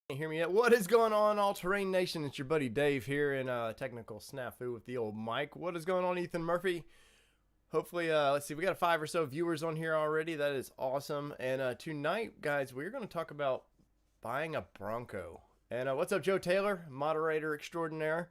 Can't hear me yet? What is going on, All Terrain Nation? It's your buddy Dave here in technical snafu with the old mic. What is going on, Ethan Murphy? Hopefully, let's see, we got 5 or so viewers on here already. That is awesome. And tonight, guys, we're going to talk about buying a Bronco. And what's up, Joe Taylor, moderator extraordinaire?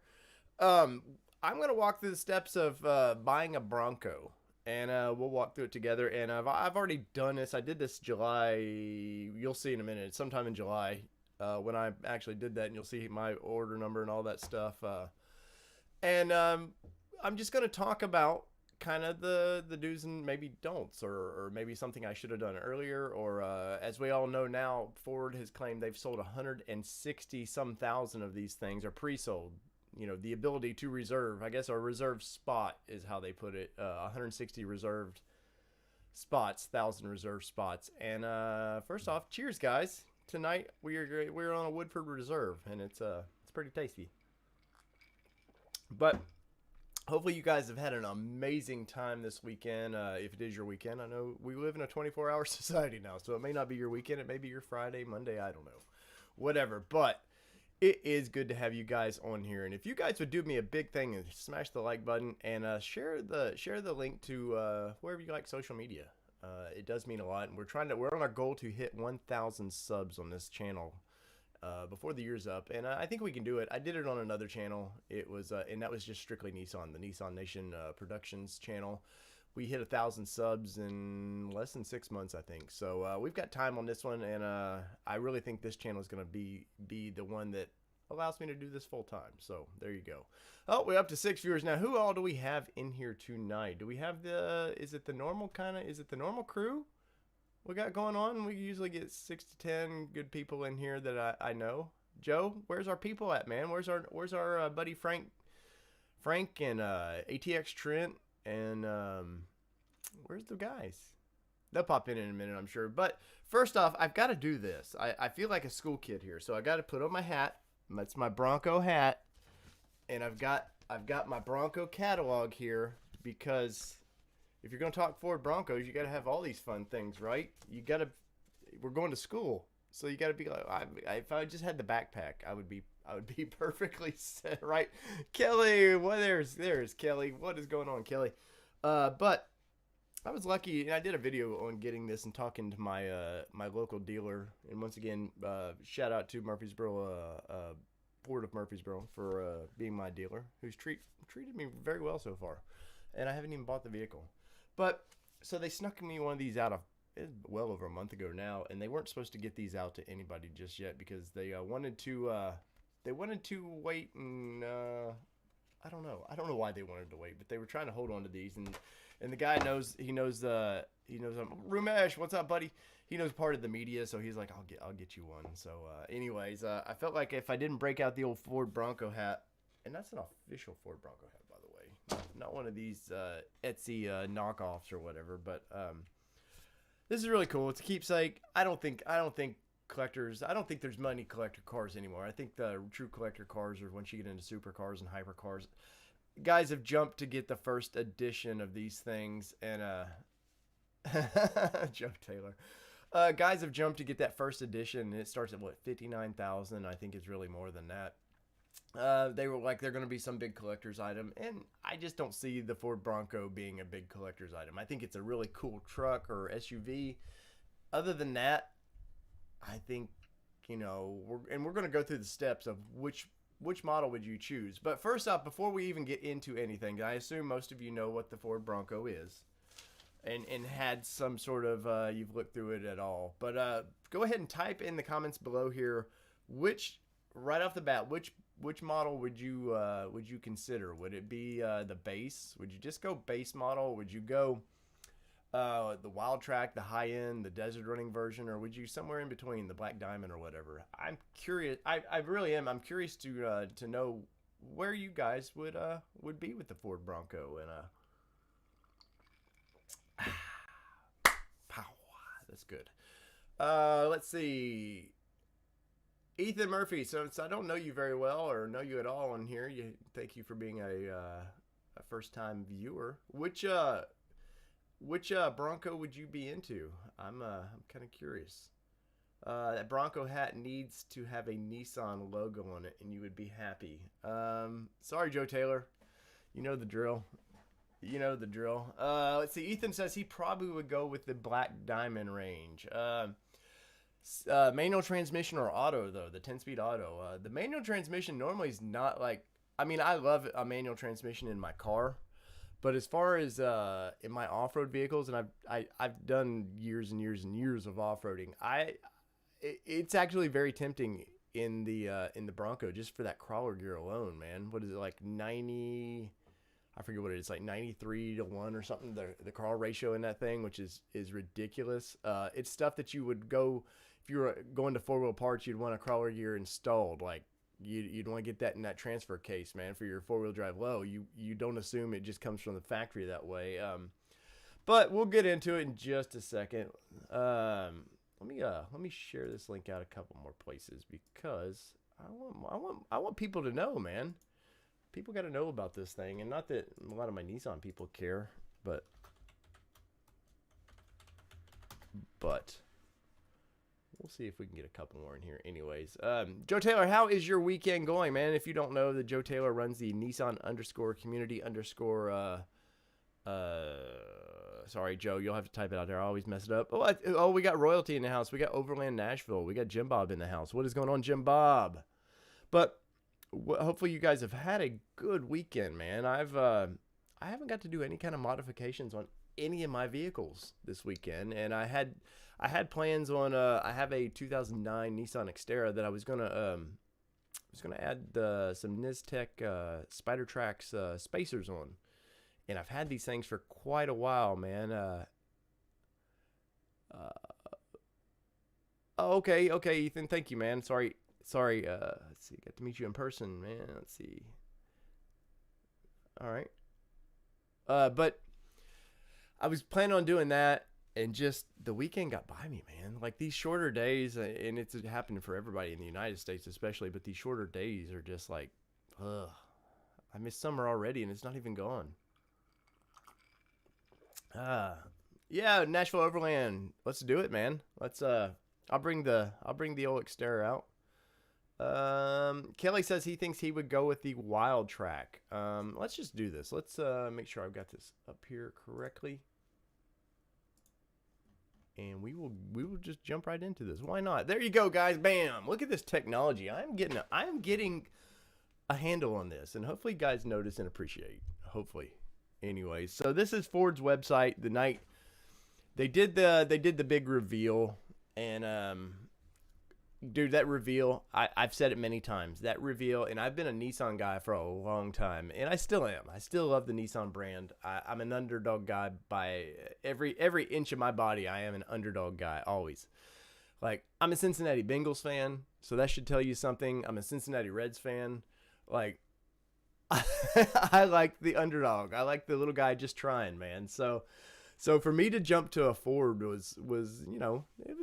I'm going to walk through the steps of buying a Bronco. And we'll walk through it together. And I've already done this. I did this July. You'll see in a minute. Sometime in July. When I actually did that, and you'll see my order number and all that stuff. And I'm just going to talk about kind of the do's and maybe don'ts, or maybe something I should have done earlier. Or as we all know now, Ford has claimed they've sold 160 some thousand of these things, are pre-sold. You know, the ability to reserve, I guess, or reserve spot is how they put it. 160 reserved spots, 1,000 reserved spots. And first off, cheers, guys. Tonight we're on a Woodford Reserve, and it's pretty tasty. But hopefully you guys have had an amazing time this weekend. If it is your weekend, I know we live in a 24-hour society now, so it may not be your weekend. It may be your Friday, Monday, I don't know, whatever. But it is good to have you guys on here, and if you guys would do me a big thing and smash the like button and share the link to wherever you like social media. It does mean a lot, and we're on our goal to hit 1,000 subs on this channel before the year's up, and I think we can do it. I did it on another channel. It was and that was just strictly Nissan, the Nissan Nation Productions channel. We hit 1,000 subs in less than 6 months, I think. So we've got time on this one, and I really think this channel is going to be the one that allows me to do this full time. So there you go. Oh, we're up to 6 viewers now. Who all do we have in here tonight? Do we have is it the normal crew we got going on? We usually get 6 to 10 good people in here that I know. Joe, where's our people at, man? Where's our buddy Frank and ATX Trent, and where's the guys? They'll pop in a minute, I'm sure. But first off, I've got to do this. I feel like a school kid here, so I got to put on my hat. That's my Bronco hat, and I've got my Bronco catalog here, because if you're gonna talk Ford Broncos, you got to have all these fun things, right? We're going to school, so you got to be like, if I just had the backpack, I would be perfectly set, right? Kelly, well, there's Kelly. What is going on, Kelly? But I was lucky, and I did a video on getting this and talking to my my local dealer. And once again, shout out to Murfreesboro, Port of Murfreesboro, for being my dealer, who's treated me very well so far. And I haven't even bought the vehicle. But so they snuck me one of these out well over a month ago now, and they weren't supposed to get these out to anybody just yet, because they wanted to wait, and I don't know why they wanted to wait, but they were trying to hold on to these, and the guy knows Rumesh, what's up, buddy? He knows part of the media, so he's like, I'll get you one. So anyways, I felt like if I didn't break out the old Ford Bronco hat, and that's an official Ford Bronco hat, by the way, not one of these Etsy knockoffs or whatever, but this is really cool. It's a keepsake. I don't think there's many collector cars anymore. I think the true collector cars are once you get into supercars and hypercars. Guys have jumped to get the first edition of these things, and Joe Taylor. Guys have jumped to get that first edition, and it starts at what, 59,000. I think it's really more than that. They were like, they're going to be some big collector's item, and I just don't see the Ford Bronco being a big collector's item. I think it's a really cool truck or SUV. Other than that, I think, we're going to go through the steps of which model would you choose. But first off, before we even get into anything, I assume most of you know what the Ford Bronco is, and had some sort of, you've looked through it at all. But go ahead and type in the comments below here, right off the bat, which model would you consider? Would it be the base? Would you just go base model? Would you go the Wildtrak, the high end, the desert running version, or would you somewhere in between, the Black Diamond or whatever? I'm curious. I really am. I'm curious to know where you guys would be with the Ford Bronco. And pow, that's good. Let's see. Ethan Murphy. So I don't know you very well or know you at all on here. Thank you for being a first time viewer. Which Bronco would you be into? I'm kind of curious. That Bronco hat needs to have a Nissan logo on it, and you would be happy. Sorry, Joe Taylor. You know the drill. You know the drill. Let's see. Ethan says he probably would go with the Black Diamond range. Manual transmission or auto, though. The 10-speed auto. The manual transmission normally is not like... I mean, I love a manual transmission in my car. But as far as in my off-road vehicles, and I've done years and years and years of off-roading, it's actually very tempting in the Bronco just for that crawler gear alone, man. What is it, like 90? I forget what it is, like 93-1 or something. The crawl ratio in that thing, which is ridiculous. It's stuff that you would go if you were going to 4-wheel parts. You'd want a crawler gear installed, like. You'd want to get that in that transfer case, man, for your 4-wheel drive low. You don't assume it just comes from the factory that way. But we'll get into it in just a second. Let me share this link out a couple more places because I want people to know, man. People got to know about this thing, and not that a lot of my Nissan people care, but we'll see if we can get a couple more in here. Anyways, Joe Taylor, how is your weekend going, man? If you don't know, the Joe Taylor runs the Nissan _community sorry, Joe, you'll have to type it out there. I always mess it up. Oh, we got royalty in the house. We got Overland Nashville. We got Jim Bob in the house. What is going on, Jim Bob? But hopefully you guys have had a good weekend, man. I haven't got to do any kind of modifications on any of my vehicles this weekend, and I had plans on I have a 2009 Nissan Xterra that I was gonna add some Nitpicks Spider Tracks spacers on, and I've had these things for quite a while, man. Okay, Ethan, thank you, man. Sorry. Let's see, got to meet you in person, man. Let's see. All right. But I was planning on doing that, and just the weekend got by me, man. Like these shorter days, and it's happening for everybody in the United States especially, but these shorter days are just like, ugh. I miss summer already, and it's not even gone. Yeah, Nashville Overland. Let's do it, man. Let's I'll bring the old Xterra out. Kelly says he thinks he would go with the Wildtrak. Let's just do this. Let's make sure I've got this up here correctly. And we will just jump right into this. Why not? There you go, guys. Bam. Look at this technology. I'm getting a handle on this, and hopefully you guys notice and appreciate. Hopefully. Anyways, so this is Ford's website. The night they did the big reveal, and dude, that reveal, I've said it many times. That reveal, and I've been a Nissan guy for a long time, and I still am. I still love the Nissan brand. I'm an underdog guy by every inch of my body. I am an underdog guy, always. Like, I'm a Cincinnati Bengals fan, so that should tell you something. I'm a Cincinnati Reds fan. Like, I like the underdog. I like the little guy just trying, man. So for me to jump to a Ford was you know, it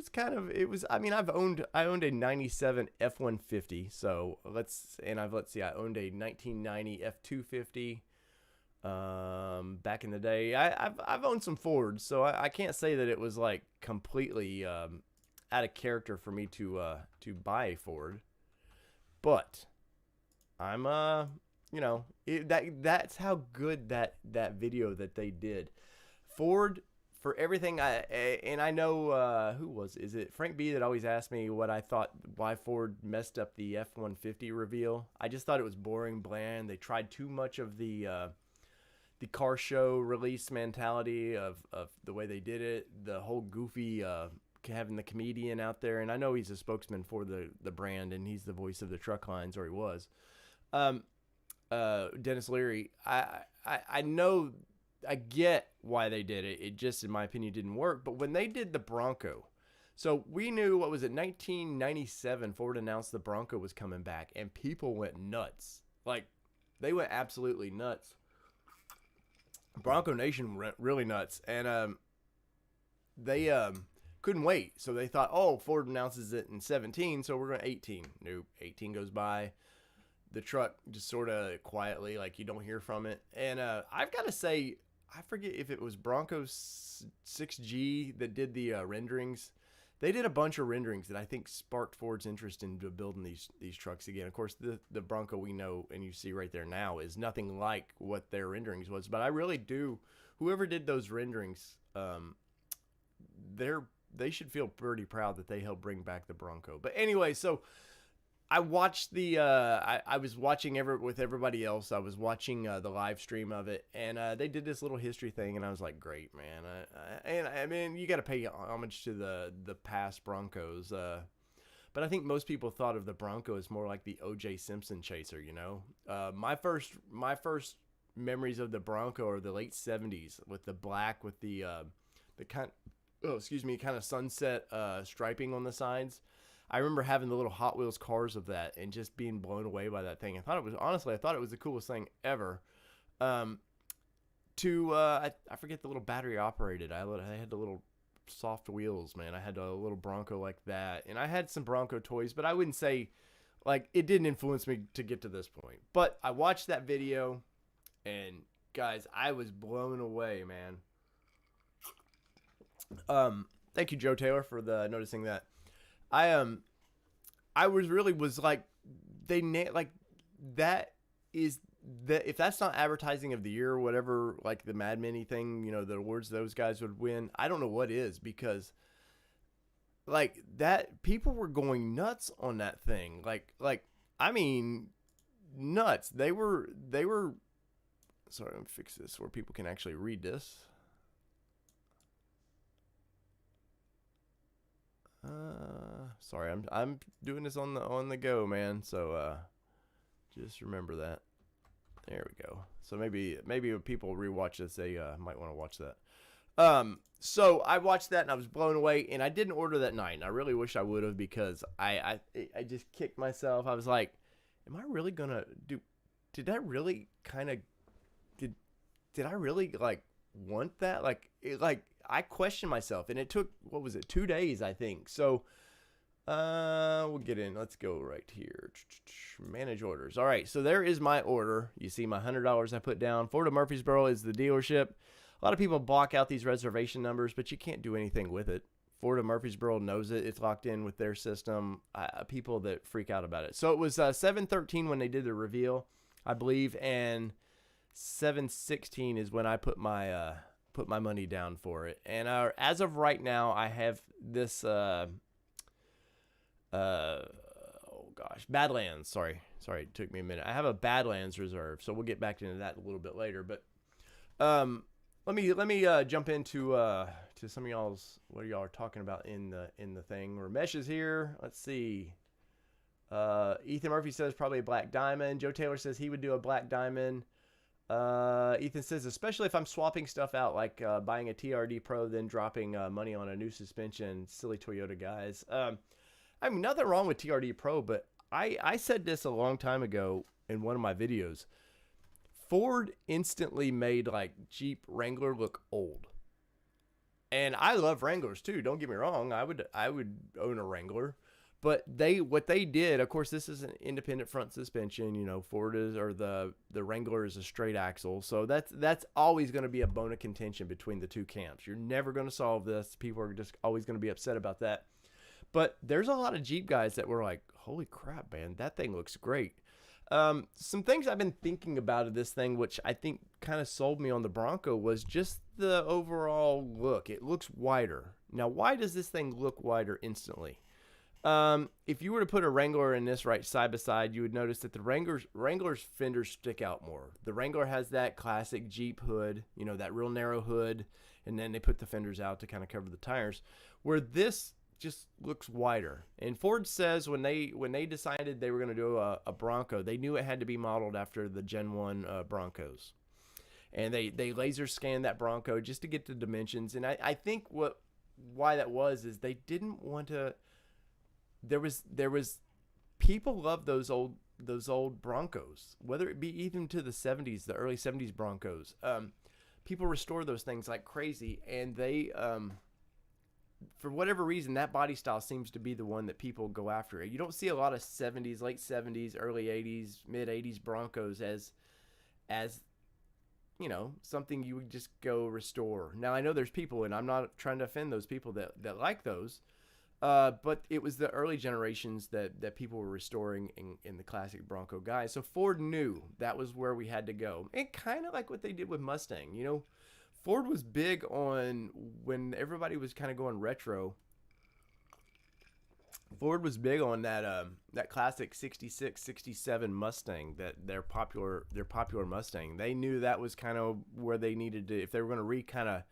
was I mean, I owned a 97 F-150, so let's see, I owned a 1990 F-250 back in the day. I've owned some Fords, so I can't say that it was like completely out of character for me to buy a Ford. But I'm you know, that's how good that video that they did. Ford, for everything, I know, is it Frank B that always asked me what I thought, why Ford messed up the F-150 reveal. I just thought it was boring, bland. They tried too much of the car show release mentality of the way they did it, the whole goofy, having the comedian out there, and I know he's a spokesman for the brand, and he's the voice of the truck lines, or he was. Dennis Leary, I know, I get why they did it. It just, in my opinion, didn't work. But when they did the Bronco, so we knew, what was it, 1997, Ford announced the Bronco was coming back, and people went nuts. Like, they went absolutely nuts. Bronco Nation went really nuts, and they couldn't wait. So they thought, oh, Ford announces it in 17, so we're going to 18. Nope, 18 goes by. The truck just sort of quietly, like, you don't hear from it. And I've got to say, I forget if it was Bronco 6G that did the renderings. they did a bunch of renderings that I think sparked Ford's interest into building these trucks again. Of course, the Bronco we know and you see right there now is nothing like what their renderings was. But I really do. Whoever did those renderings, they should feel pretty proud that they helped bring back the Bronco. But anyway, so I watched I was watching with everybody else. I was watching the live stream of it, and they did this little history thing, and I was like, great, man. And I mean, you got to pay homage to the past Broncos. But I think most people thought of the Bronco as more like the O.J. Simpson chaser, you know? My first memories of the Bronco are the late 70s with the black with the kind of sunset striping on the sides. I remember having the little Hot Wheels cars of that and just being blown away by that thing. I thought it was the coolest thing ever. I forget the little battery operated. I had the little soft wheels, man. I had a little Bronco like that, and I had some Bronco toys, but I wouldn't say like it didn't influence me to get to this point. But I watched that video, and guys, I was blown away, man. Thank you, Joe Taylor, for noticing that. I was like, like that is that if that's not advertising of the year or whatever, like the Mad Mini thing, you know, the awards those guys would win, I don't know what is, because like that people were going nuts on that thing. Like, I mean, nuts. They were, sorry, let me fix this where people can actually read this. Sorry, I'm doing this on the go, man. So just remember that. There we go. So maybe when people rewatch this, they might want to watch that. So I watched that and I was blown away, and I didn't order that night. And I really wish I would have, because I just kicked myself. I was like, am I really gonna do? Did I really kind of did I really like want that? Like I questioned myself, and it took, what was it, 2 days, I think. So we'll get in. Let's go right here. Manage orders. All right, so there is my order. You see my $100 I put down. Ford of Murfreesboro is the dealership. A lot of people block out these reservation numbers, but you can't do anything with it. Ford of Murfreesboro knows it. It's locked in with their system. People that freak out about it. So it was 7/13 when they did the reveal, I believe, and 7/16 is when I put my money down for it. And as of right now, I have this Badlands. Sorry, it took me a minute. I have a Badlands reserve, so we'll get back into that a little bit later. But let me jump into to some of y'all's, what y'all are talking about in the thing. Ramesh is here. Let's see. Ethan Murphy says probably a black diamond. Joe Taylor says he would do a black diamond. Ethan says, especially if I'm swapping stuff out, like buying a TRD Pro, then dropping money on a new suspension. Silly Toyota guys. I mean, nothing wrong with TRD Pro, but I said this a long time ago in one of my videos. Ford instantly made like Jeep Wrangler look old. And I love Wranglers too, don't get me wrong. I would own a Wrangler. But what they did, of course, this is an independent front suspension. You know, Ford is, or the Wrangler is a straight axle. So that's always going to be a bone of contention between the two camps. You're never going to solve this. People are just always going to be upset about that. But there's a lot of Jeep guys that were like, holy crap, man, that thing looks great. Some things I've been thinking about of this thing, which I think kind of sold me on the Bronco, was just the overall look. It looks wider. Now, why does this thing look wider instantly? If you were to put a Wrangler and this right side by side, you would notice that the Wrangler's fenders stick out more. The Wrangler has that classic Jeep hood, you know, that real narrow hood, and then they put the fenders out to kind of cover the tires, where this just looks wider. And Ford says when they decided they were going to do a Bronco, they knew it had to be modeled after the Gen 1 Broncos. And they laser scanned that Bronco just to get the dimensions. And I think why that was is they didn't want to. There was people love those old Broncos, whether it be even to the 70s, the early 70s Broncos. People restore those things like crazy, and they for whatever reason, that body style seems to be the one that people go after. You don't see a lot of 70s, late 70s, early 80s, mid 80s Broncos as you know, something you would just go restore. Now, I know there's people, and I'm not trying to offend those people that like those. But it was the early generations that people were restoring in the classic Bronco guys. So Ford knew that was where we had to go. And kind of like what they did with Mustang. You know, Ford was big on when everybody was kind of going retro. Ford was big on that classic 66, 67 Mustang, that their popular Mustang. They knew that was kind of where they needed to, if they were going to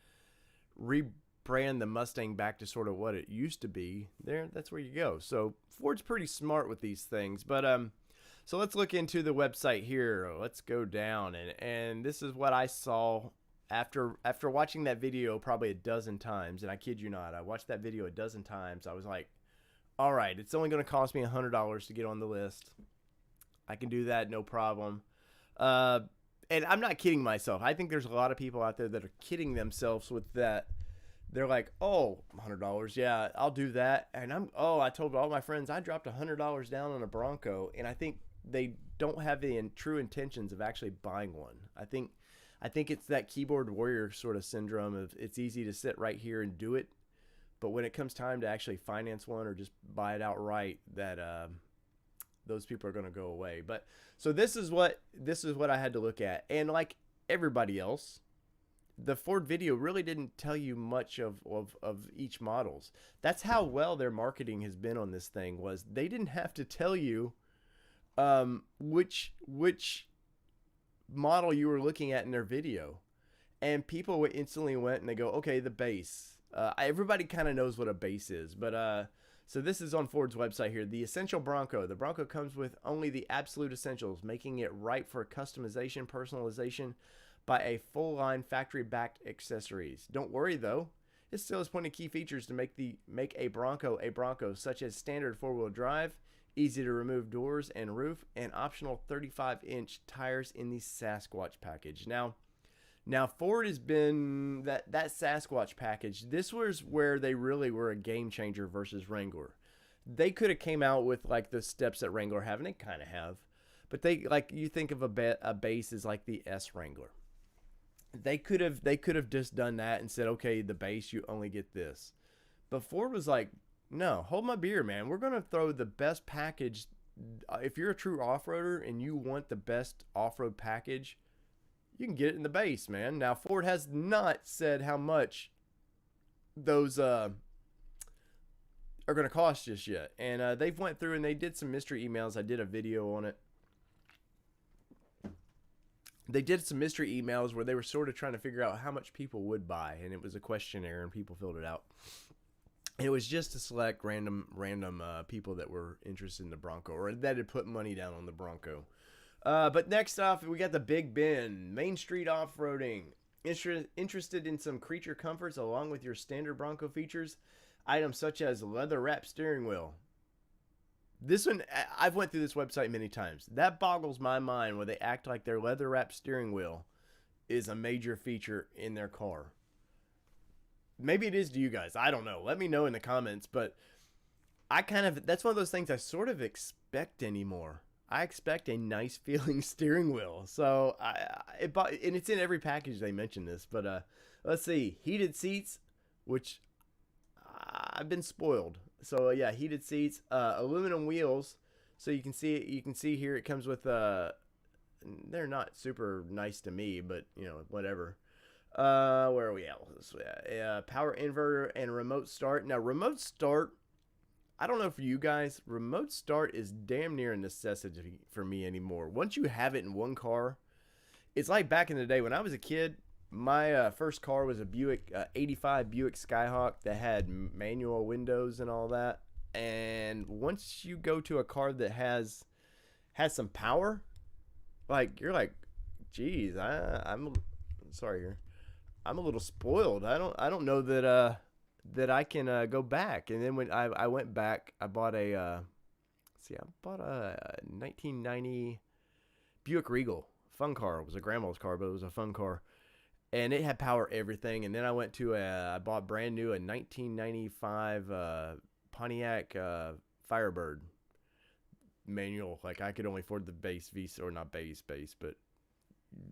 rebrand the Mustang back to sort of what it used to be. That's where you go. So Ford's pretty smart with these things. But so let's look into the website here. Let's go down, and this is what I saw after watching that video probably a dozen times. And I kid you not, I watched that video a dozen times. I was like, all right, it's only going to cost me $100 to get on the list. I can do that, no problem. And I'm not kidding myself. I think there's a lot of people out there that are kidding themselves with that. They're like, oh, $100, yeah, I'll do that. And I told all my friends I dropped $100 down on a Bronco, and I think they don't have the true intentions of actually buying one. I think it's that keyboard warrior sort of syndrome of it's easy to sit right here and do it. But when it comes time to actually finance one or just buy it outright, that those people are going to go away. But so this is what I had to look at, and like everybody else, the Ford video really didn't tell you much of each models. That's how well their marketing has been on this thing. Was they didn't have to tell you which model you were looking at in their video, and people instantly went and they go, okay, the base. Everybody kind of knows what a base is, but so this is on Ford's website here. The Essential Bronco. The Bronco comes with only the absolute essentials, making it ripe for customization, personalization by a full-line factory-backed accessories. Don't worry though, it still has plenty of key features to make a Bronco, such as standard four-wheel drive, easy to remove doors and roof, and optional 35-inch tires in the Sasquatch package. Now, Ford has been that Sasquatch package. This was where they really were a game changer versus Wrangler. They could have came out with like the steps that Wrangler have, and they kind of have. But they, like, you think of a base as like the S Wrangler. They could have just done that and said, okay, the base, you only get this. But Ford was like, no, hold my beer, man. We're gonna throw the best package. If you're a true off-roader and you want the best off-road package, you can get it in the base, man. Now, Ford has not said how much those are going to cost just yet. And they've went through and they did some mystery emails. I did a video on it. They did some mystery emails where they were sort of trying to figure out how much people would buy. And it was a questionnaire and people filled it out. And it was just to select random people that were interested in the Bronco or that had put money down on the Bronco. But next off, we got the Big Ben, Main Street Off-Roading. Interested in some creature comforts along with your standard Bronco features? Items such as leather-wrapped steering wheel. This one, I've went through this website many times. That boggles my mind where they act like their leather-wrapped steering wheel is a major feature in their car. Maybe it is to you guys. I don't know. Let me know in the comments. But that's one of those things I sort of expect anymore. I expect a nice feeling steering wheel. So and it's in every package they mention this. But let's see, heated seats, which I've been spoiled. So yeah, heated seats, aluminum wheels. So you can see here it comes with they're not super nice to me, but you know, whatever. Where are we at? Power inverter and remote start. Now remote start, I don't know for you guys, remote start is damn near a necessity for me anymore. Once you have it in one car, it's like back in the day when I was a kid. My first car was a Buick 85 Buick Skyhawk that had manual windows and all that. And once you go to a car that has some power, like you're like, geez, I'm sorry here, I'm a little spoiled. I don't know that I can go back. And then when I went back, I bought a 1990 Buick Regal. Fun car. It was a grandma's car, but it was a fun car. And it had power everything. And then I went to I bought brand new a 1995 Pontiac Firebird manual. Like I could only afford the base V6, or not base, but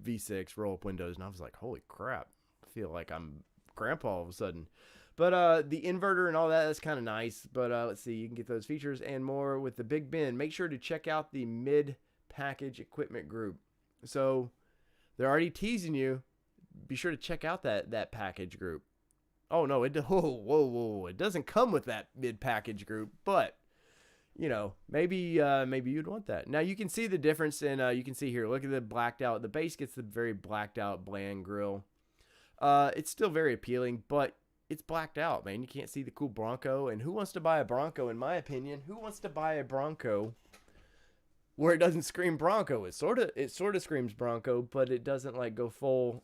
V6 roll up windows. And I was like, holy crap. I feel like I'm grandpa all of a sudden. But the inverter and all that's kind of nice. But let's see, you can get those features and more with the Big Ben. Make sure to check out the mid-package equipment group. So they're already teasing you. Be sure to check out that package group. Oh no, whoa, it doesn't come with that mid-package group, but maybe you'd want that. Now you can see the difference in you can see here. Look at the blacked out. The base gets the very blacked out bland grill. It's still very appealing, but it's blacked out, man. You can't see the cool Bronco. And who wants to buy a Bronco? In my opinion, who wants to buy a Bronco where it doesn't scream Bronco? It sort of screams Bronco, but it doesn't like go full.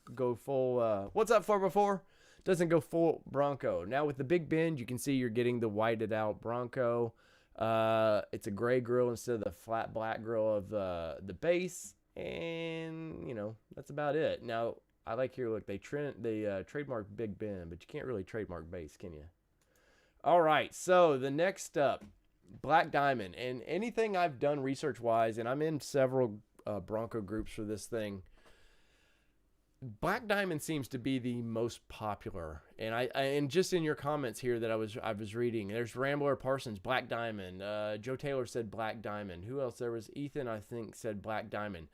What's up 4x4? Doesn't go full Bronco. Now with the Big Bend, you can see you're getting the whited out Bronco. It's a gray grill instead of the flat black grill of the base, and that's about it. Now I like here. Look, they trademark Big Bend, but you can't really trademark base, can you? All right, so the next up, Black Diamond, and anything I've done research wise, and I'm in several Bronco groups for this thing. Black Diamond seems to be the most popular, and and just in your comments here that I was reading, there's Rambler Parsons, Black Diamond. Joe Taylor said Black Diamond. Who else? There was Ethan, I think, said Black Diamond.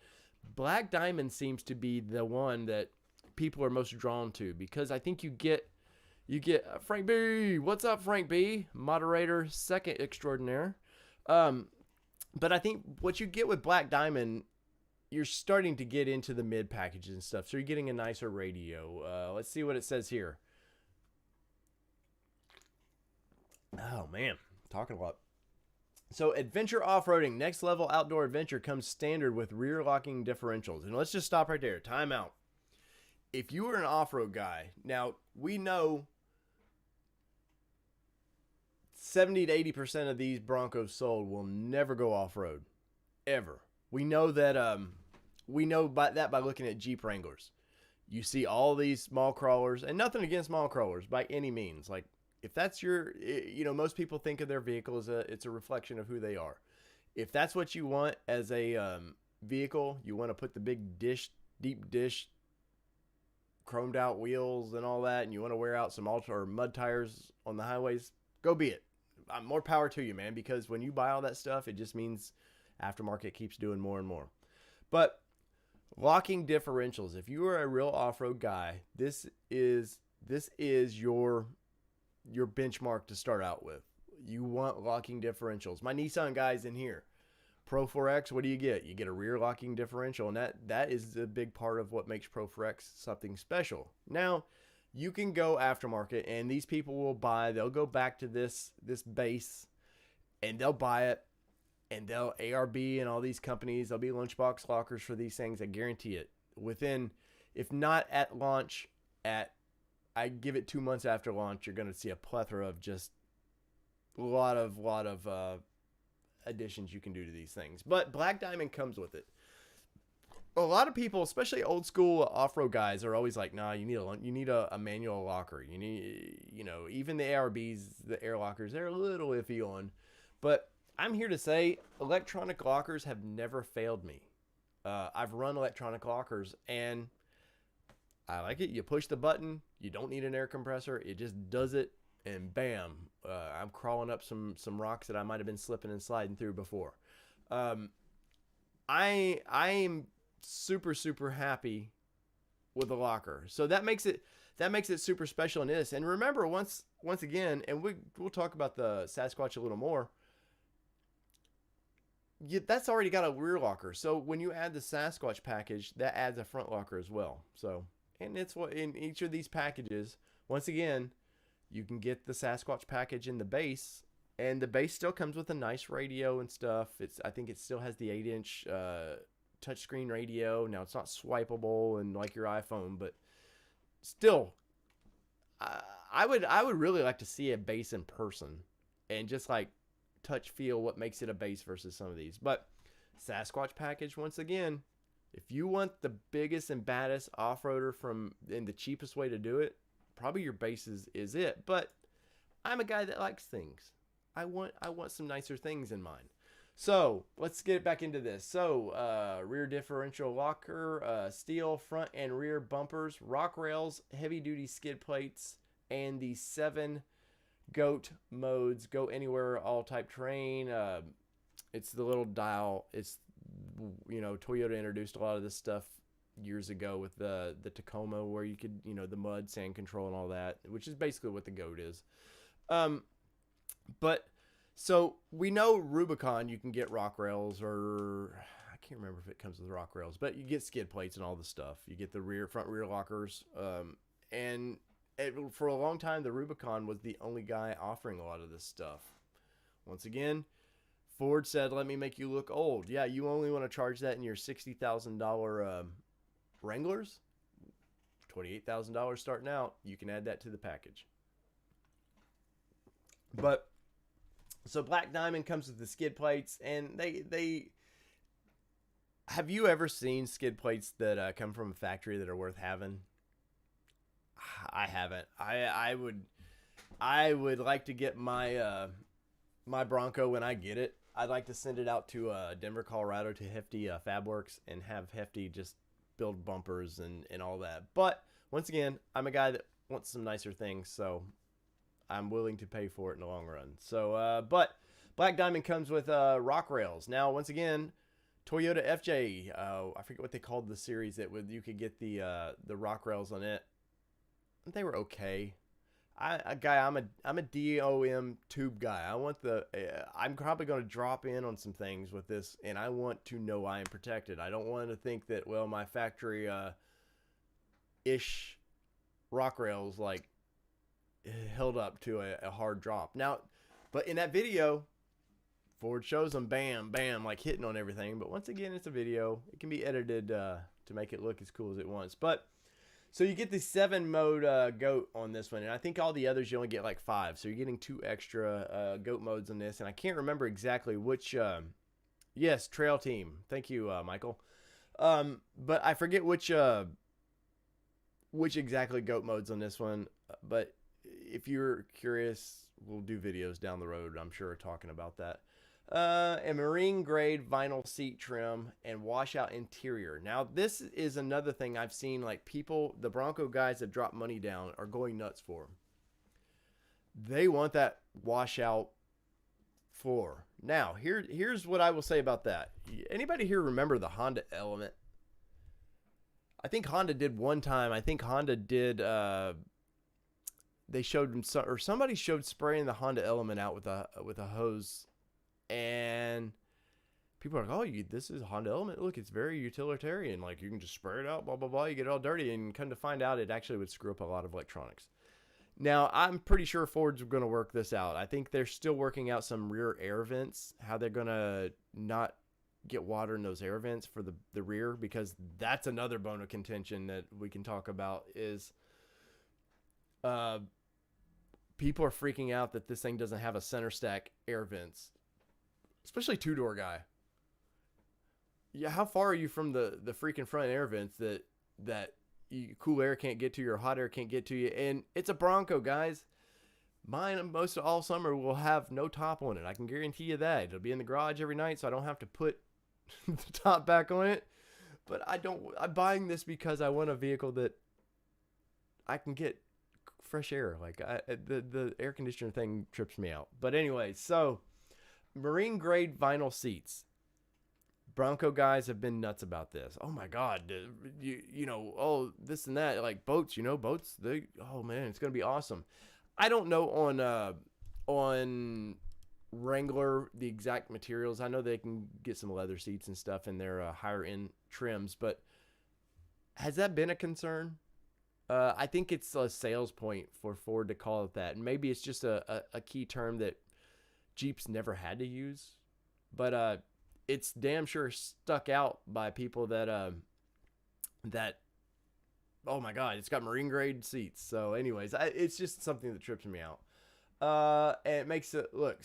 Black Diamond seems to be the one that people are most drawn to, because I think you get Frank B. What's up, Frank B? Moderator, second extraordinaire. But I think what you get with Black Diamond, you're starting to get into the mid packages and stuff. So you're getting a nicer radio. Let's see what it says here. Oh man, talking a lot. So adventure off-roading, next level outdoor adventure comes standard with rear locking differentials. And let's just stop right there. Time out. If you are an off-road guy, now we know 70 to 80% of these Broncos sold will never go off-road, ever. We know that. We know by looking at Jeep Wranglers. You see all these small crawlers, and nothing against small crawlers by any means. Like, if that's your, most people think of their vehicle as it's a reflection of who they are. If that's what you want as a vehicle, you want to put the big deep dish, chromed out wheels and all that, and you want to wear out some or mud tires on the highways, go be it. More power to you, man, because when you buy all that stuff, it just means aftermarket keeps doing more and more. But locking differentials, if you are a real off-road guy, this is your benchmark to start out with. You want locking differentials. My Nissan guys in here, Pro 4X, what do you get? You get a rear locking differential, and that is a big part of what makes Pro 4X something special. Now, you can go aftermarket, and these people they'll go back to this base, and they'll buy it. And they'll ARB and all these companies, there'll be lunchbox lockers for these things. I guarantee it. Within, if not at launch, I give it 2 months after launch, you're going to see a plethora of just a lot of additions you can do to these things. But Black Diamond comes with it. A lot of people, especially old school off-road guys, are always like, nah, you need a manual locker. You need, even the ARBs, the air lockers, they're a little iffy on, but I'm here to say electronic lockers have never failed me. I've run electronic lockers, and I like it. You push the button. You don't need an air compressor. It just does it, and bam. I'm crawling up some rocks that I might have been slipping and sliding through before. I am super, super happy with the locker. So that makes it super special in this. And remember, once again, and we'll talk about the Sasquatch a little more, that's already got a rear locker. So when you add the Sasquatch package, that adds a front locker as well. So, and it's what in each of these packages, once again, you can get the Sasquatch package in the base, and the base still comes with a nice radio and stuff. I think it still has the 8-inch touchscreen radio. Now it's not swipeable and like your iPhone, but still, I would really like to see a base in person and just like touch feel what makes it a base versus some of these. But Sasquatch package, once again, if you want the biggest and baddest off-roader and the cheapest way to do it, probably your base is it. But I'm a guy that likes things. I want some nicer things in mind. So let's get back into this. So rear differential locker, steel front and rear bumpers, rock rails, heavy duty skid plates, and the 7 goat modes, go anywhere, all type terrain. It's the little dial. It's, Toyota introduced a lot of this stuff years ago with the Tacoma, where you could, the mud, sand control, and all that, which is basically what the goat is. But so we know Rubicon, you can get rock rails, or I can't remember if it comes with rock rails, but you get skid plates and all the stuff. You get the front rear lockers, and for a long time, the Rubicon was the only guy offering a lot of this stuff. Once again, Ford said, let me make you look old. Yeah, you only want to charge that in your $60,000 Wranglers, $28,000 starting out. You can add that to the package. But so Black Diamond comes with the skid plates, and they have you ever seen skid plates that come from a factory that are worth having? I haven't. I would like to get my my Bronco when I get it. I'd like to send it out to Denver, Colorado, to Hefty Fabworks, and have Hefty just build bumpers and all that. But once again, I'm a guy that wants some nicer things, so I'm willing to pay for it in the long run. So, but Black Diamond comes with rock rails. Now, once again, Toyota FJ. I forget what they called the series that you could get the rock rails on it. They were okay. I'm a DOM tube guy. I'm probably going to drop in on some things with this, and I want to know I am protected. I don't want to think that, well, my factory ish rock rails like held up to a hard drop. Now, but in that video, Ford shows them bam, bam, like hitting on everything. But once again, it's a video. It can be edited to make it look as cool as it wants. But so you get the 7 mode goat on this one, and I think all the others you only get like 5. So you're getting 2 extra goat modes on this, and I can't remember exactly which. Yes, Trail Team. Thank you, Michael. But I forget which exactly goat modes on this one. But if you're curious, we'll do videos down the road, I'm sure, talking about that. A marine grade vinyl seat trim and washout interior. Now, this is another thing I've seen, like people, the Bronco guys that drop money down are going nuts for. They want that washout floor. Now, here's what I will say about that. Anybody here remember the Honda Element? I think Honda did one time. I think Honda did, they showed them, or somebody showed spraying the Honda Element out with a hose. And people are like, oh, this is a Honda Element. Look, it's very utilitarian. Like, you can just spray it out, blah, blah, blah. You get it all dirty. And come to find out, it actually would screw up a lot of electronics. Now, I'm pretty sure Ford's going to work this out. I think they're still working out some rear air vents, how they're going to not get water in those air vents for the rear, because that's another bone of contention that we can talk about is people are freaking out that this thing doesn't have a center stack air vents. Especially 2-door guy. Yeah, how far are you from the freaking front air vents that cool air can't get to you or hot air can't get to you? And it's a Bronco, guys. Mine, most of all summer, will have no top on it. I can guarantee you that. It'll be in the garage every night, so I don't have to put the top back on it. But I'm buying this because I want a vehicle that I can get fresh air. Like, the air conditioner thing trips me out. But anyway, so marine grade vinyl seats. Bronco guys have been nuts about this. Oh my God, oh, this and that, like boats, boats. Oh man, it's gonna be awesome. I don't know on Wrangler the exact materials. I know they can get some leather seats and stuff in their higher end trims, but has that been a concern? I think it's a sales point for Ford to call it that, and maybe it's just a key term that Jeep's never had to use, but it's damn sure stuck out by people that oh my God, it's got marine grade seats. So anyways, it's just something that trips me out. And it makes it where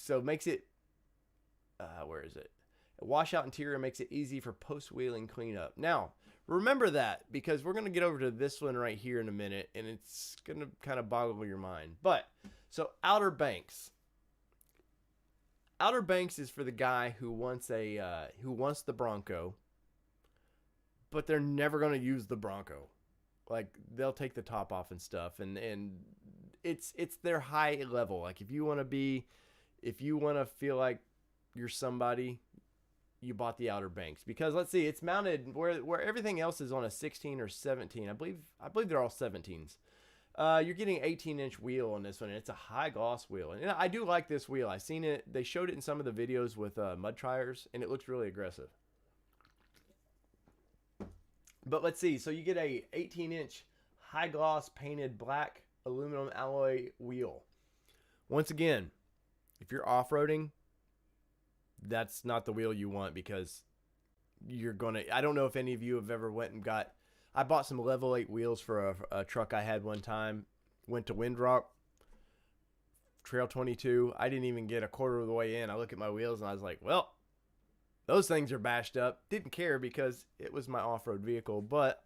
is it? Washout interior makes it easy for post-wheeling cleanup. Now, remember that, because we're going to get over to this one right here in a minute, and it's going to kind of boggle your mind. But so Outer Banks. Outer Banks is for the guy who wants the Bronco, but they're never going to use the Bronco. Like, they'll take the top off and stuff, and it's their high level. Like if you want to feel like you're somebody, you bought the Outer Banks, because let's see, it's mounted where everything else is on a 16 or 17. I believe they're all 17s. You're getting 18-inch wheel on this one, and it's a high gloss wheel. And I do like this wheel. I seen it. They showed it in some of the videos with mud tires, and it looks really aggressive. But let's see. So you get a 18-inch high gloss painted black aluminum alloy wheel. Once again, if you're off-roading, that's not the wheel you want, because you're gonna. I don't know if any of you have ever went and got. I bought some level 8 wheels for a truck I had one time. Went to Windrock, Trail 22. I didn't even get a quarter of the way in. I look at my wheels and I was like, well, those things are bashed up. Didn't care because it was my off-road vehicle, but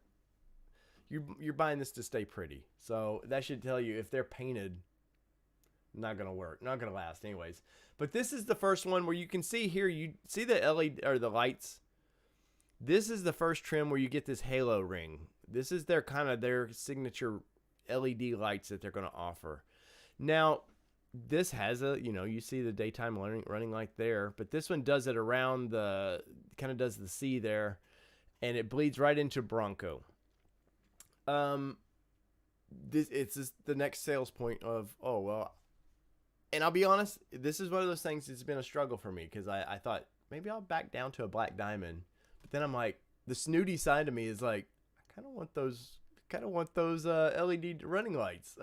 you're buying this to stay pretty. So that should tell you, if they're painted, not going to work. Not going to last anyways. But this is the first one where you can see here, you see the LED or the lights. This is the first trim where you get this halo ring. This is their kind of their signature LED lights that they're going to offer. Now, this has a, you see the daytime running light there, but this one does it around kind of does the C there, and it bleeds right into Bronco. It's just the next sales point of, oh, well, and I'll be honest, this is one of those things that's been a struggle for me, because I thought maybe I'll back down to a black diamond. But then I'm like, the snooty side of me is like, I kind of want those LED running lights.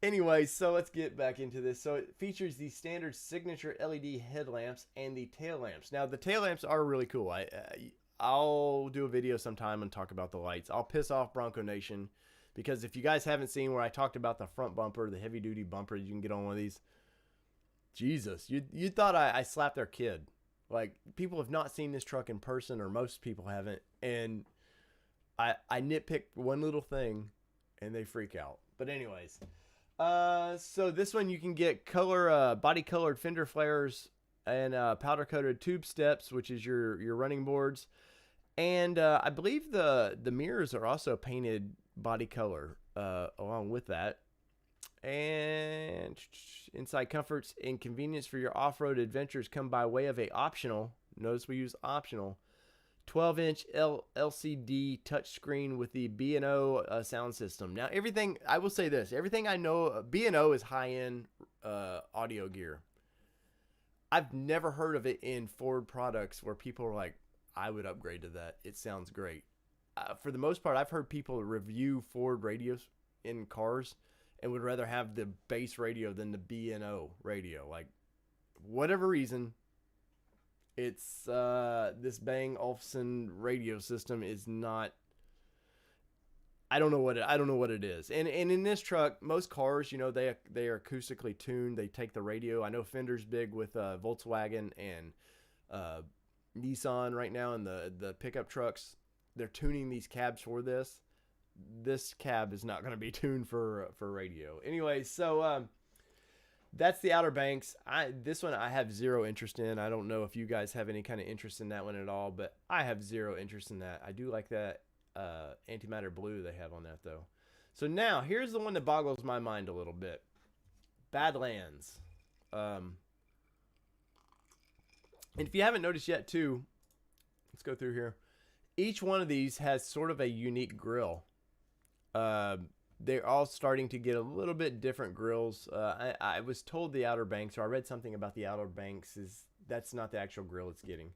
Anyway, so let's get back into this. So it features the standard signature LED headlamps and the tail lamps. Now the tail lamps are really cool. I'll do a video sometime and talk about the lights. I'll piss off Bronco Nation, because if you guys haven't seen where I talked about the front bumper, the heavy duty bumper, you can get on one of these. Jesus, you thought I slapped their kid. Like, people have not seen this truck in person, or most people haven't, and I nitpick one little thing, and they freak out. But anyways, so this one you can get body colored fender flares and powder coated tube steps, which is your running boards, and I believe the mirrors are also painted body color along with that. And inside comforts and convenience for your off-road adventures come by way of a optional, notice we use optional, 12-inch LCD touchscreen with the B&O sound system. Now, I will say this, everything I know, B&O is high-end audio gear. I've never heard of it in Ford products where people are like, I would upgrade to that. It sounds great. For the most part, I've heard people review Ford radios in cars and would rather have the base radio than the B&O radio. Like, whatever reason, it's this Bang Olufsen radio system is not. I don't know what it is. And in this truck, most cars, they are acoustically tuned. They take the radio. I know Fender's big with Volkswagen and Nissan right now, and the pickup trucks. They're tuning these cabs for this. This cab is not going to be tuned for radio. Anyway, so that's the Outer Banks. This one I have zero interest in. I don't know if you guys have any kind of interest in that one at all, but I have zero interest in that. I do like that antimatter blue they have on that, though. So now, here's the one that boggles my mind a little bit. Badlands. And if you haven't noticed yet, too, let's go through here. Each one of these has sort of a unique grill. They're all starting to get a little bit different grills. I was told the Outer Banks, or I read something about the Outer Banks, that's not the actual grill it's getting.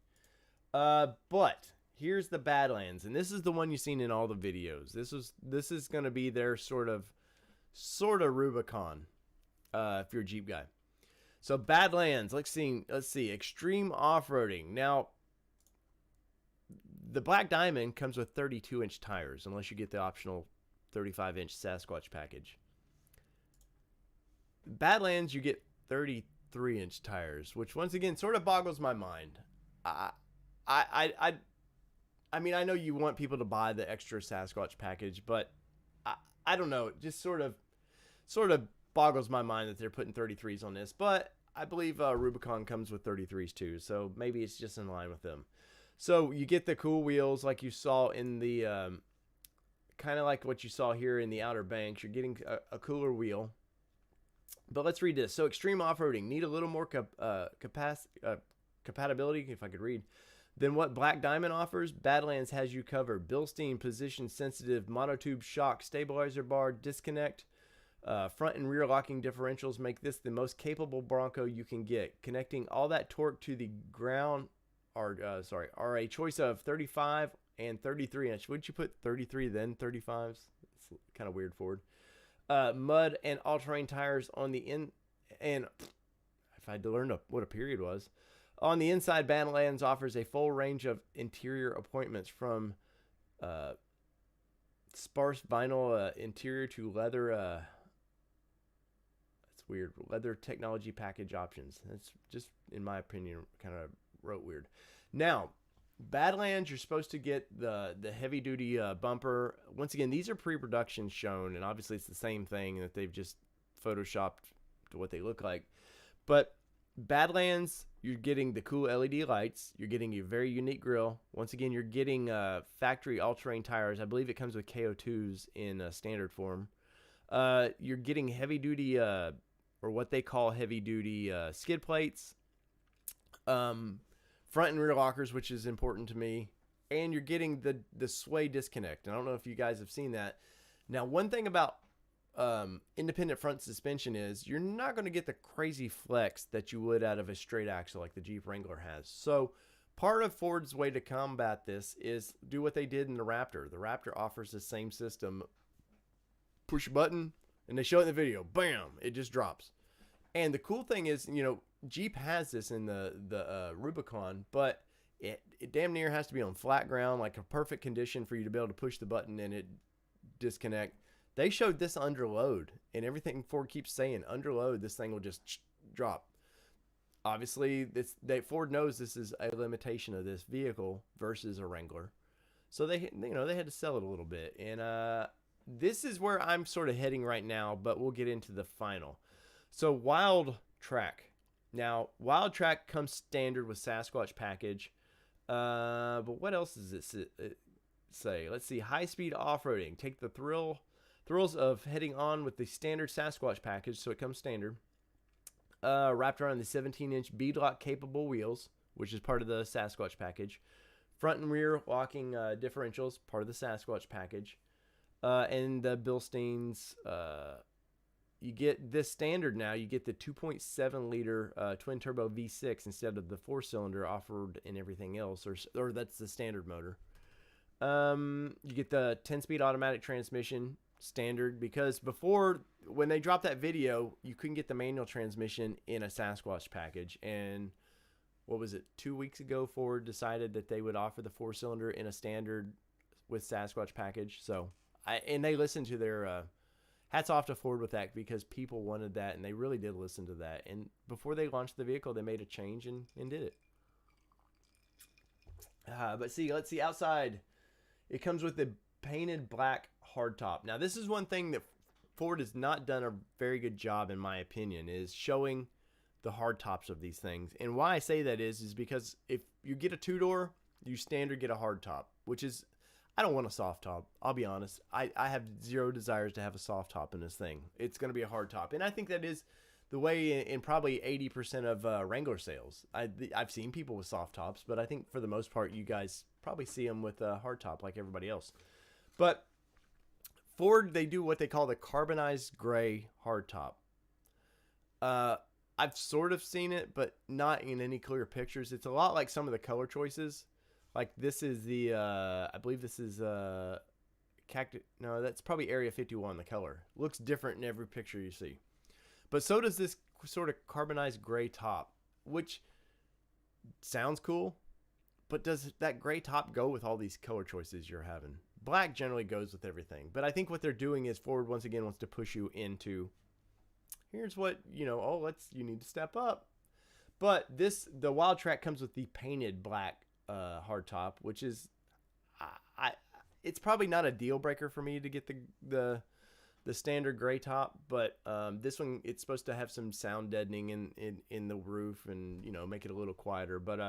But here's the Badlands, and this is the one you've seen in all the videos. This is going to be their sort of Rubicon, if you're a Jeep guy. So Badlands, let's see, extreme off-roading. Now, the Black Diamond comes with 32-inch tires, unless you get the optional 35-inch Sasquatch package. Badlands, you get 33-inch tires, which once again sort of boggles my mind. I mean, I know you want people to buy the extra Sasquatch package, but I don't know. It just sort of boggles my mind that they're putting 33s on this. But I believe Rubicon comes with 33s too, so maybe it's just in line with them. So you get the cool wheels like you saw in the kind of like what you saw here in the Outer Banks. You're getting a cooler wheel. But let's read this. So extreme off-roading. Need a little more compatibility, if I could read, than what Black Diamond offers. Badlands has you covered. Bilstein position-sensitive monotube shock, stabilizer bar, disconnect, front and rear locking differentials make this the most capable Bronco you can get. Connecting all that torque to the ground are a choice of 35 and 33 inch. Would you put 33 then 35s? It's kind of weird, Ford. Mud and all-terrain tires on the in, and if I had to learn what a period was, on the inside, Badlands offers a full range of interior appointments from sparse vinyl interior to leather. That's weird. Leather technology package options. That's just, in my opinion, kind of wrote weird. Now, Badlands, you're supposed to get the heavy duty bumper. Once again, these are pre-production shown, and obviously it's the same thing that they've just photoshopped to what they look like. But Badlands, you're getting the cool LED lights. You're getting a very unique grille. Once again, you're getting factory all-terrain tires. I believe it comes with KO2s in standard form. You're getting heavy duty, or what they call heavy duty skid plates. Front and rear lockers, which is important to me, and you're getting the sway disconnect. And I don't know if you guys have seen that. Now, one thing about independent front suspension is you're not going to get the crazy flex that you would out of a straight axle like the Jeep Wrangler has. So part of Ford's way to combat this is do what they did in the Raptor. The Raptor offers the same system. Push a button, and they show it in the video. Bam! It just drops. And the cool thing is, Jeep has this in the Rubicon, but it damn near has to be on flat ground, like a perfect condition for you to be able to push the button and it disconnect. They showed this under load, and everything Ford keeps saying, under load, this thing will just drop. Obviously, Ford knows this is a limitation of this vehicle versus a Wrangler, so they had to sell it a little bit, and this is where I'm sort of heading right now. But we'll get into the final. So Wildtrak. Now, Wildtrak comes standard with Sasquatch package. But what else does it say? Let's see. High-speed off-roading. Take the thrills of heading on with the standard Sasquatch package, so it comes standard. Wrapped around the 17-inch beadlock capable wheels, which is part of the Sasquatch package. Front and rear locking differentials, part of the Sasquatch package. And the Bilsteins... you get this standard now. You get the 2.7 liter twin turbo V6 instead of the 4-cylinder offered in everything else, or that's the standard motor. You get the 10-speed automatic transmission standard, because before, when they dropped that video, you couldn't get the manual transmission in a Sasquatch package. And what was it, 2 weeks ago, Ford decided that they would offer the 4-cylinder in a standard with Sasquatch package. So and they listened to their hats off to Ford with that, because people wanted that, and they really did listen to that. And before they launched the vehicle, they made a change and did it. But see, let's see outside. It comes with the painted black hardtop. Now, this is one thing that Ford has not done a very good job, in my opinion, is showing the hardtops of these things. And why I say that is because if you get a two-door, you standard get a hardtop, which is... I don't want a soft top. I'll be honest. I have zero desires to have a soft top in this thing. It's going to be a hard top. And I think that is the way in probably 80% of Wrangler sales. I've seen people with soft tops, but I think for the most part, you guys probably see them with a hard top like everybody else. But Ford, they do what they call the carbonized gray hard top. I've sort of seen it, but not in any clear pictures. It's a lot like some of the color choices. Like this is the, I believe this is cactus. No, that's probably Area 51, the color. Looks different in every picture you see. But so does this sort of carbonized gray top, which sounds cool. But does that gray top go with all these color choices you're having? Black generally goes with everything. But I think what they're doing is Ford, once again, wants to push you into, here's what, you need to step up. But the Wildtrak comes with the painted black hardtop, which is, it's probably not a deal breaker for me to get the standard gray top, but this one, it's supposed to have some sound deadening in the roof and make it a little quieter. But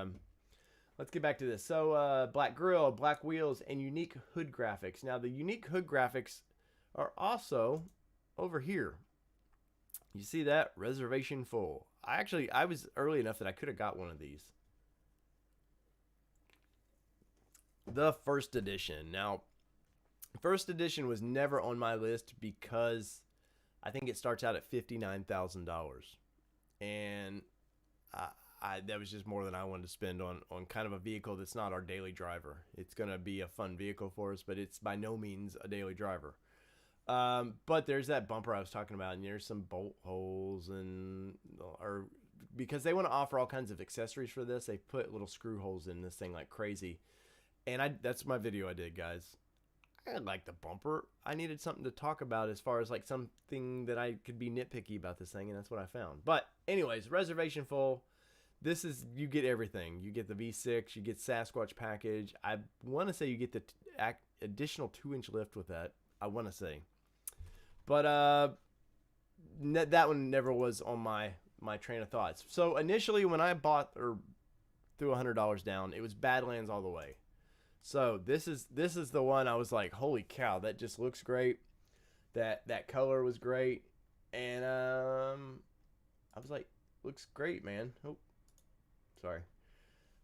let's get back to this. So black grille, black wheels, and unique hood graphics. Now the unique hood graphics are also over here. You see that? Reservation full. I was early enough that I could have got one of these. The first edition. Now, first edition was never on my list because I think it starts out at $59,000. And that was just more than I wanted to spend on kind of a vehicle that's not our daily driver. It's going to be a fun vehicle for us, but it's by no means a daily driver. But there's that bumper I was talking about, and there's some bolt holes, or because they want to offer all kinds of accessories for this, they put little screw holes in this thing like crazy. And that's my video I did, guys. I like the bumper. I needed something to talk about as far as like something that I could be nitpicky about this thing, and that's what I found. But anyways, reservation full. This is, you get everything. You get the V6, you get Sasquatch package. I want to say you get the additional 2-inch lift with that. I want to say. But that one never was on my train of thoughts. So initially when I bought or threw $100 down, it was Badlands all the way. So this is the one I was like, holy cow, that just looks great. That color was great. And I was like, looks great, man. Oh, sorry.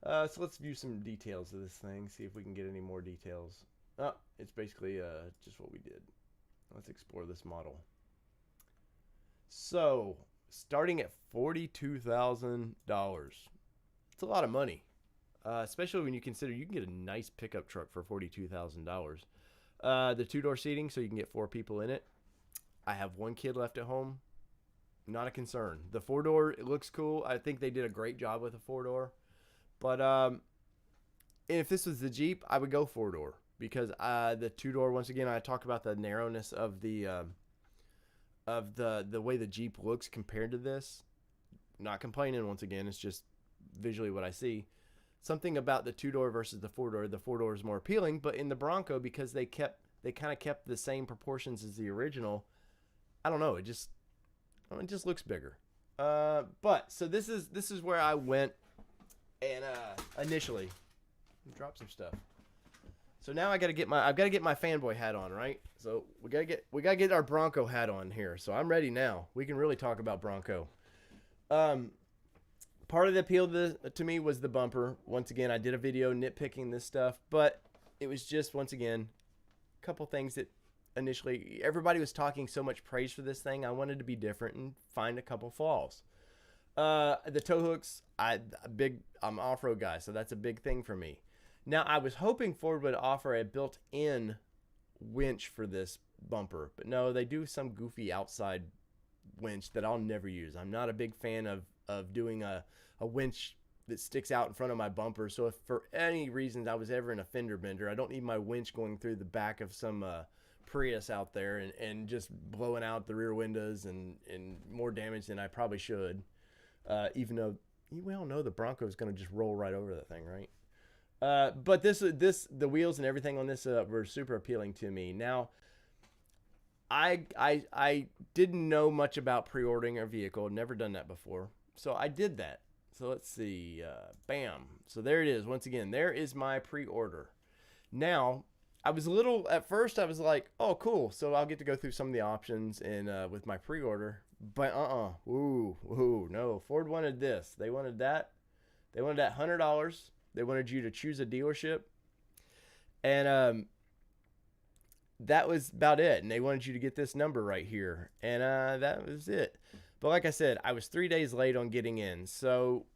So let's view some details of this thing, see if we can get any more details. Oh, it's basically just what we did. Let's explore this model. So, starting at $42,000. It's a lot of money. Especially when you consider you can get a nice pickup truck for $42,000. The 2-door seating, so you can get 4 people in it. I have 1 kid left at home. Not a concern. The 4-door, it looks cool. I think they did a great job with the 4-door. But if this was the Jeep, I would go 4-door. Because the 2-door, once again, I talked about the narrowness of the way the Jeep looks compared to this. Not complaining, once again, it's just visually what I see. Something about the 2-door versus the 4-door. The 4-door is more appealing, but in the Bronco, because they kind of kept the same proportions as the original, I don't know, it just looks bigger. But so this is where I went, and initially drop some stuff. So now I've got to get my fanboy hat on, right? So we gotta get our Bronco hat on here. So I'm ready now. We can really talk about Bronco. Part of the appeal to me was the bumper. Once again, I did a video nitpicking this stuff, but it was just, once again, a couple things that initially everybody was talking so much praise for this thing. I wanted to be different and find a couple flaws. The tow hooks, I'm an off-road guy, so that's a big thing for me. Now, I was hoping Ford would offer a built-in winch for this bumper, but no, they do some goofy outside winch that I'll never use. I'm not a big fan of doing a winch that sticks out in front of my bumper. So if for any reason I was ever in a fender bender, I don't need my winch going through the back of some Prius out there and just blowing out the rear windows and more damage than I probably should. Even though we all know the Bronco is going to just roll right over that thing, right? But the wheels and everything on this were super appealing to me. Now, I didn't know much about pre-ordering a vehicle. Never done that before. So I did that. So let's see. Bam. So there it is. Once again, there is my pre-order. Now, at first I was like, oh, cool. So I'll get to go through some of the options and with my pre-order. But no. Ford wanted this. They wanted that. They wanted that $100. They wanted you to choose a dealership. And that was about it. And they wanted you to get this number right here. And that was it. But like I said, I was 3 days late on getting in. So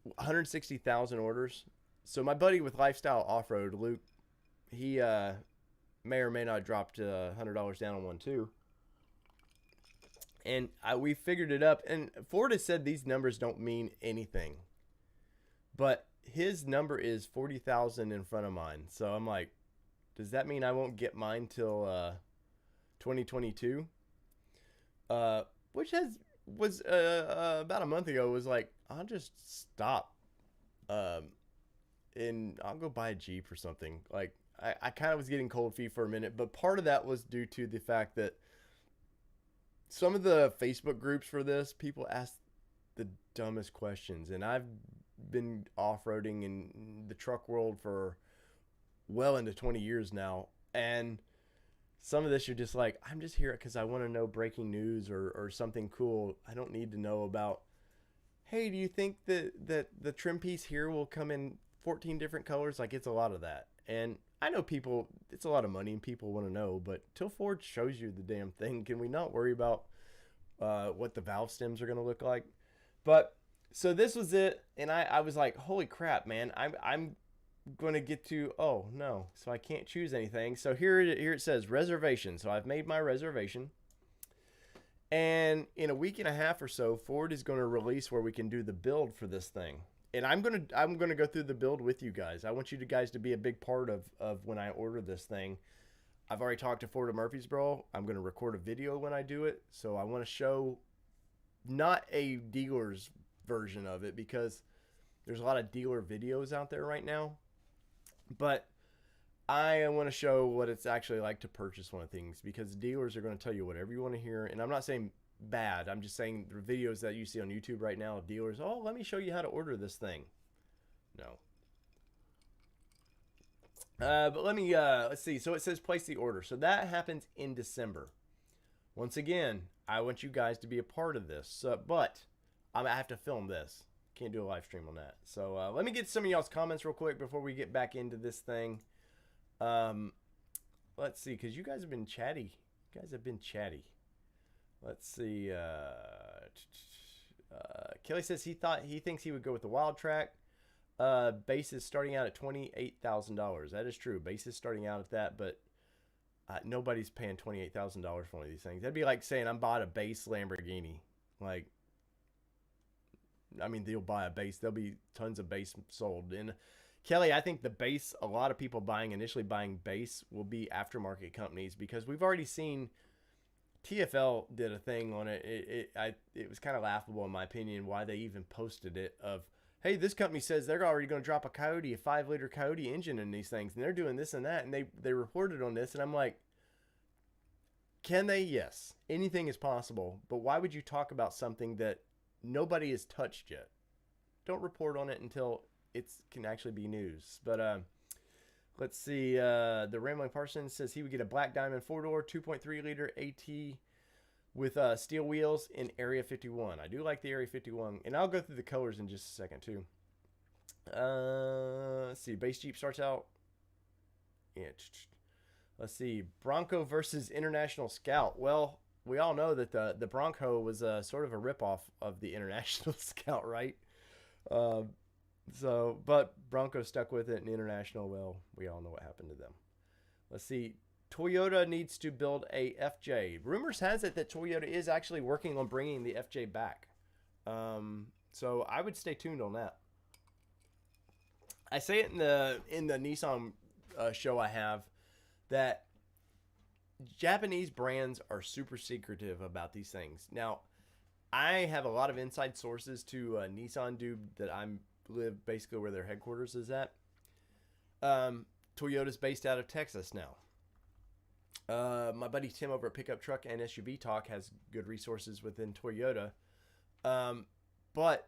160,000 orders. So my buddy with Lifestyle Off-Road, Luke, he may or may not dropped $100 down on one too. And we figured it up. And Ford has said these numbers don't mean anything. But his number is 40,000 in front of mine. So I'm like, does that mean I won't get mine till 2022? Which was about a month ago, was like, I'll just stop. And I'll go buy a Jeep or something. Like, I kind of was getting cold feet for a minute. But part of that was due to the fact that some of the Facebook groups for this, people ask the dumbest questions. And I've been off-roading in the truck world for well into 20 years now, and some of this you're just like, I'm just here because I want to know breaking news or something cool. I don't need to know about, hey, do you think that the trim piece here will come in 14 different colors? Like, it's a lot of that. And I know people, it's a lot of money and people want to know, but till Ford shows you the damn thing, can we not worry about what the valve stems are going to look like? But so this was it. And I was like, holy crap, man, I'm going to get to, oh no, so I can't choose anything. So here it says reservation. So I've made my reservation, and in a week and a half or so, Ford is going to release where we can do the build for this thing. And I'm gonna go through the build with you guys. I want you guys to be a big part of when I order this thing. I've already talked to Ford of Murfreesboro. I'm going to record a video when I do it, so I want to show not a dealer's version of it, because there's a lot of dealer videos out there right now. But I want to show what it's actually like to purchase one of things, because dealers are going to tell you whatever you want to hear. And I'm not saying bad. I'm just saying the videos that you see on YouTube right now of dealers, oh, let me show you how to order this thing. No. But let me, let's see. So it says place the order. So that happens in December. Once again, I want you guys to be a part of this. But I have to film this. Can't do a live stream on that. So let me get some of y'all's comments real quick before we get back into this thing. Let's see, because you guys have been chatty. You guys have been chatty. Let's see. Kelly says he thinks he would go with the Wildtrak. Base is starting out at $28,000. That is true. Base is starting out at that, but nobody's paying $28,000 for one of these things. That'd be like saying I bought a base Lamborghini. Like, I mean, they'll buy a base. There'll be tons of base sold. And Kelly, I think the base, a lot of people initially buying base will be aftermarket companies, because we've already seen TFL did a thing on it. It was kind of laughable in my opinion why they even posted it of, hey, this company says they're already going to drop a 5-liter Coyote engine in these things, and they're doing this and that, and they reported on this, and I'm like, can they? Yes. Anything is possible, but why would you talk about something that nobody has touched yet? Don't report on it until it can actually be news. But let's see. The Rambling Parson says he would get a Black Diamond 4-door 2.3 liter AT with steel wheels in Area 51. I do like the Area 51, and I'll go through the colors in just a second too. Let's see. Base Jeep starts out. Yeah. Let's see. Bronco versus International Scout. Well, we all know that the Bronco was sort of a ripoff of the International Scout, right? But Bronco stuck with it, and International, well, we all know what happened to them. Let's see. Toyota needs to build a FJ. Rumors has it that Toyota is actually working on bringing the FJ back. So I would stay tuned on that. I say it in the Nissan show I have, that Japanese brands are super secretive about these things. Now, I have a lot of inside sources to Nissan dude that live basically where their headquarters is at. Toyota's based out of Texas now. My buddy Tim over at Pickup Truck and SUV Talk has good resources within Toyota. But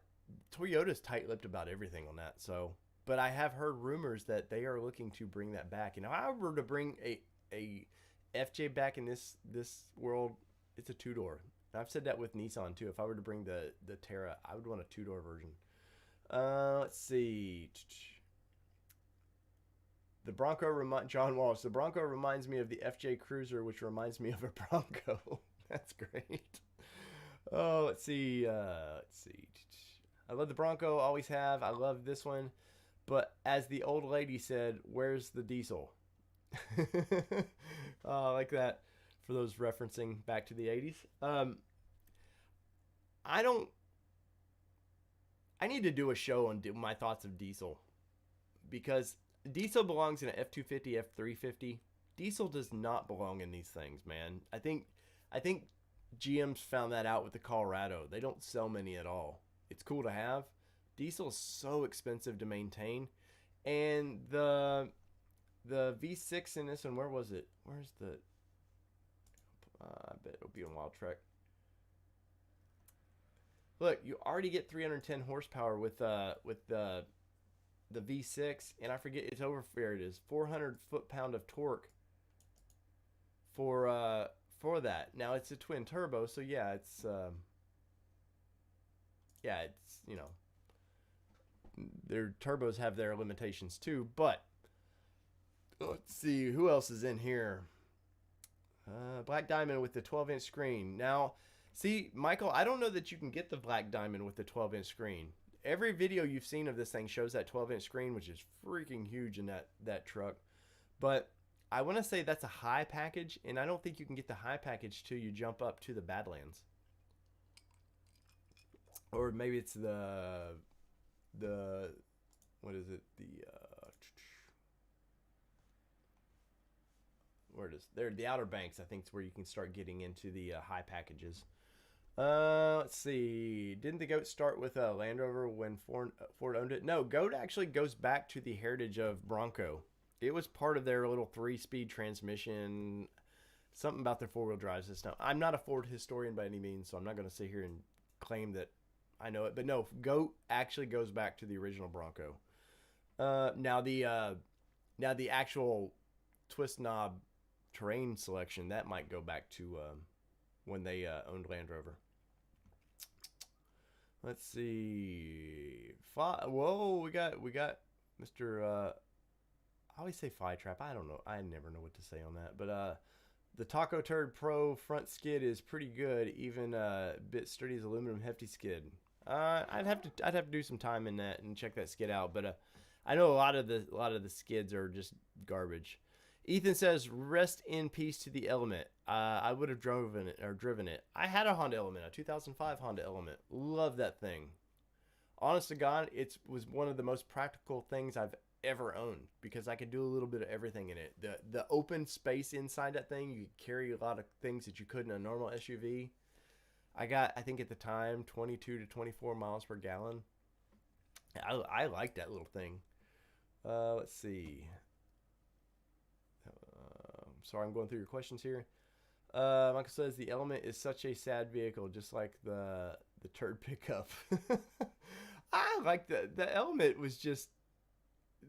Toyota's tight-lipped about everything on that. So, but I have heard rumors that they are looking to bring that back. And if I were to bring a FJ back in this world, it's a 2-door. And I've said that with Nissan too. If I were to bring the Terra, I would want a 2-door version. Let's see. The Bronco John Walsh. The Bronco reminds me of the FJ Cruiser, which reminds me of a Bronco. That's great. Oh, let's see. I love the Bronco. Always have. I love this one. But as the old lady said, where's the diesel? I like that for those referencing back to the 80s. I need to do a show on my thoughts of diesel, because diesel belongs in an F-250, F-350. Diesel does not belong in these things, man. I think GM's found that out with the Colorado. They don't sell many at all. It's cool to have. Diesel is so expensive to maintain. And the V6 in this one, where was it? Where's the... I bet it'll be on Wildtrak. Look, you already get 310 horsepower with the V6, and I forget it's over there. It is 400 foot-pound of torque for that. Now it's a twin turbo, so yeah, it's their turbos have their limitations too. But let's see who else is in here. Black Diamond with the 12-inch screen. Now, see, Michael, I don't know that you can get the Black Diamond with the 12-inch screen. Every video you've seen of this thing shows that 12-inch screen, which is freaking huge in that truck. But I want to say that's a high package, and I don't think you can get the high package till you jump up to the Badlands. Or maybe it's the what is it? Where it is? There, the Outer Banks, I think, is where you can start getting into the high packages. Let's see. Didn't the GOAT start with a Land Rover when Ford owned it? No, GOAT actually goes back to the heritage of Bronco. It was part of their little 3-speed transmission. Something about their 4-wheel drive system. I'm not a Ford historian by any means, so I'm not going to sit here and claim that I know it. But no, GOAT actually goes back to the original Bronco. Now the actual twist knob terrain selection, that might go back to when they owned Land Rover. Let's see. Whoa, we got Mr. I always say Fly Trap. I don't know. I never know what to say on that. But the Taco Turd Pro front skid is pretty good. Even bit sturdy as aluminum hefty skid. I'd have to do some time in that and check that skid out. But I know a lot of the skids are just garbage. Ethan says, "Rest in peace to the Element. I would have driven it. I had a Honda Element, a 2005 Honda Element. Love that thing. Honest to God, it was one of the most practical things I've ever owned because I could do a little bit of everything in it. The open space inside that thing, you could carry a lot of things that you could in a normal SUV. I got, I think at the time, 22 to 24 miles per gallon. I like that little thing. Let's see. Sorry, I'm going through your questions here. Michael says the Element is such a sad vehicle, just like the turd pickup. I like the Element was just,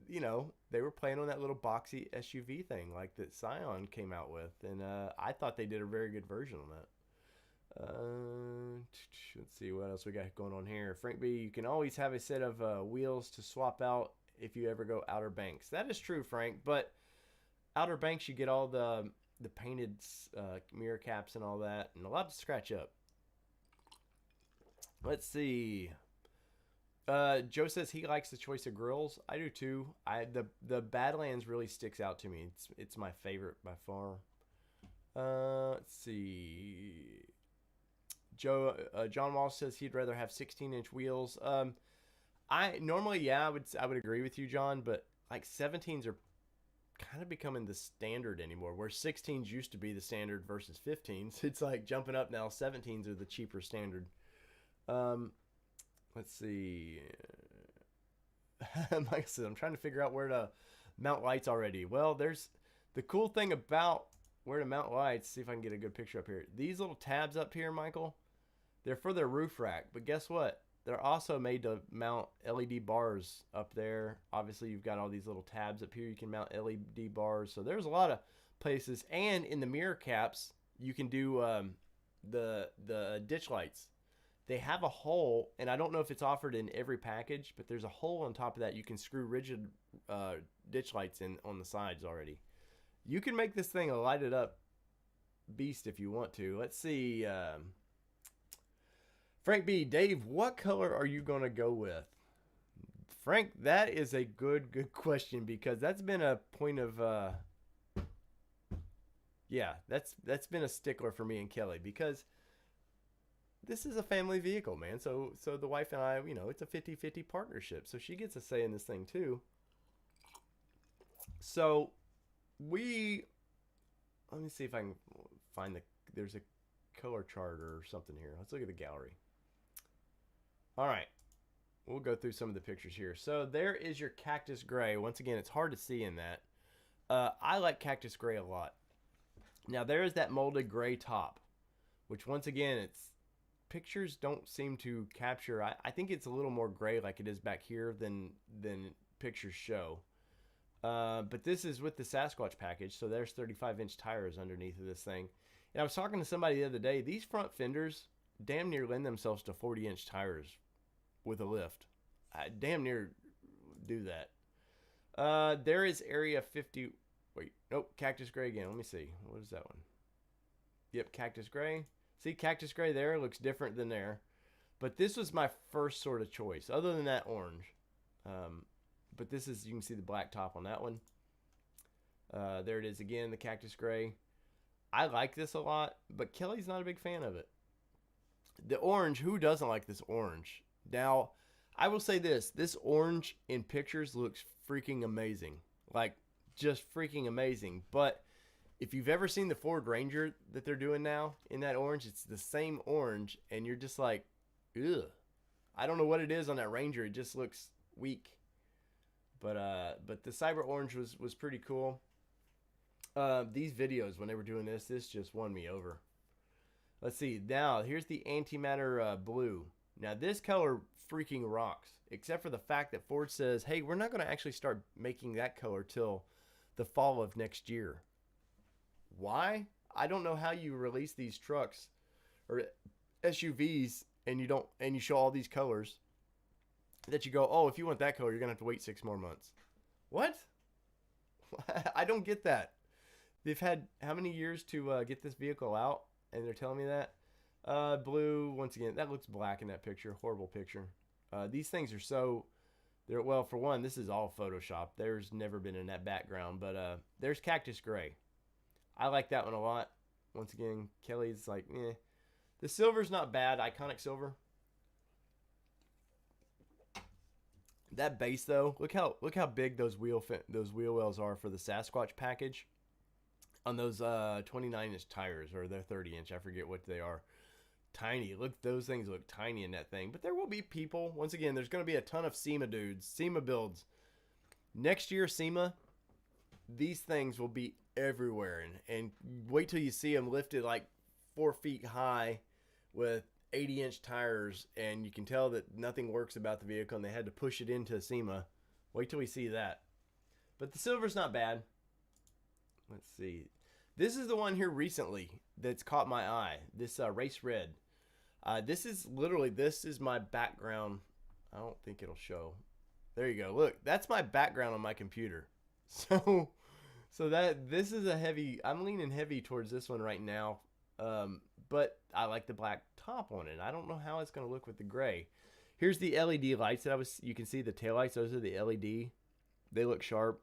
they were playing on that little boxy SUV thing like that Scion came out with, and I thought they did a very good version on that. Let's see what else we got going on here. Frank B, you can always have a set of wheels to swap out if you ever go Outer Banks. That is true, Frank, but Outer Banks, you get all the painted mirror caps and all that, and a lot to scratch up. Let's see. Joe says he likes the choice of grills. I do too. The Badlands really sticks out to me. It's my favorite by far. Let's see. John Walsh says he'd rather have 16-inch wheels. I would agree with you, John, but like 17s are kind of becoming the standard anymore, where 16s used to be the standard versus 15s. It's like jumping up now. 17s are the cheaper standard. Let's see. Like I said, I'm trying to figure out where to mount lights already. Well, there's the cool thing about where to mount lights. See if I can get a good picture up here. These little tabs up here, Michael, they're for their roof rack. But guess what? They're also made to mount LED bars up there. Obviously, you've got all these little tabs up here. You can mount LED bars. So there's a lot of places. And in the mirror caps, you can do the ditch lights. They have a hole, and I don't know if it's offered in every package, but there's a hole on top of that. You can screw rigid ditch lights in on the sides already. You can make this thing a lighted up beast if you want to. Let's see. Frank B, Dave, what color are you going to go with? Frank, that is a good question, because that's been a point of that's been a stickler for me and Kelly, because this is a family vehicle, man. So the wife and I, it's a 50-50 partnership. So she gets a say in this thing too. So let me see if I can find there's a color chart or something here. Let's look at the gallery. All right. We'll go through some of the pictures here. So there is your Cactus Gray. Once again, it's hard to see in that. I like Cactus Gray a lot. Now there is that molded gray top, which once again, pictures don't seem to capture. I think it's a little more gray like it is back here than pictures show. But this is with the Sasquatch package, so there's 35-inch tires underneath of this thing. And I was talking to somebody the other day. These front fenders damn near lend themselves to 40-inch tires with a lift. I damn near do that. There is Area 50. Wait, nope, Cactus Gray again. Let me see. What is that one? Yep, Cactus Gray. See, Cactus Gray there looks different than there. But this was my first sort of choice, other than that orange. But this is, you can see the black top on that one. There it is again, the Cactus Gray. I like this a lot, but Kelly's not a big fan of it. The orange, who doesn't like this orange? Now, I will say this orange in pictures looks freaking amazing. Like, just freaking amazing. But if you've ever seen the Ford Ranger that they're doing now in that orange, it's the same orange, and you're just like, ugh. I don't know what it is on that Ranger. It just looks weak. But the Cyber Orange was pretty cool. These videos, when they were doing this just won me over. Let's see. Now, here's the Antimatter Blue. Now, this color freaking rocks, except for the fact that Ford says, hey, we're not going to actually start making that color till the fall of next year. Why? I don't know how you release these trucks or SUVs and you show all these colors that you go, oh, if you want that color, you're going to have to wait 6 more months. What? I don't get that. They've had how many years to get this vehicle out, and they're telling me that? Blue, once again, that looks black in that picture. Horrible picture. These things are so... well, for one, this is all Photoshop. There's never been in that background, but there's Cactus Gray. I like that one a lot. Once again, Kelly's like, eh. The silver's not bad. Iconic silver. That base though, look how big those wheel wells are for the Sasquatch package on those 29-inch tires, or they're 30-inch. I forget what they are. Tiny. Look, those things look tiny in that thing. But there will be people. Once again, there's going to be a ton of SEMA dudes, SEMA builds. Next year, SEMA, these things will be everywhere, and wait till you see them lifted like 4 feet high with 80-inch tires, and you can tell that nothing works about the vehicle, and they had to push it into SEMA. Wait till we see that. But the silver's not bad. Let's see. This is the one here recently that's caught my eye. This race red. This is my background. I don't think it'll show. There you go. Look, that's my background on my computer. So this is a heavy. I'm leaning heavy towards this one right now. But I like the black top on it. I don't know how it's going to look with the gray. Here's the LED lights that you can see the taillights. Those are the LED. They look sharp.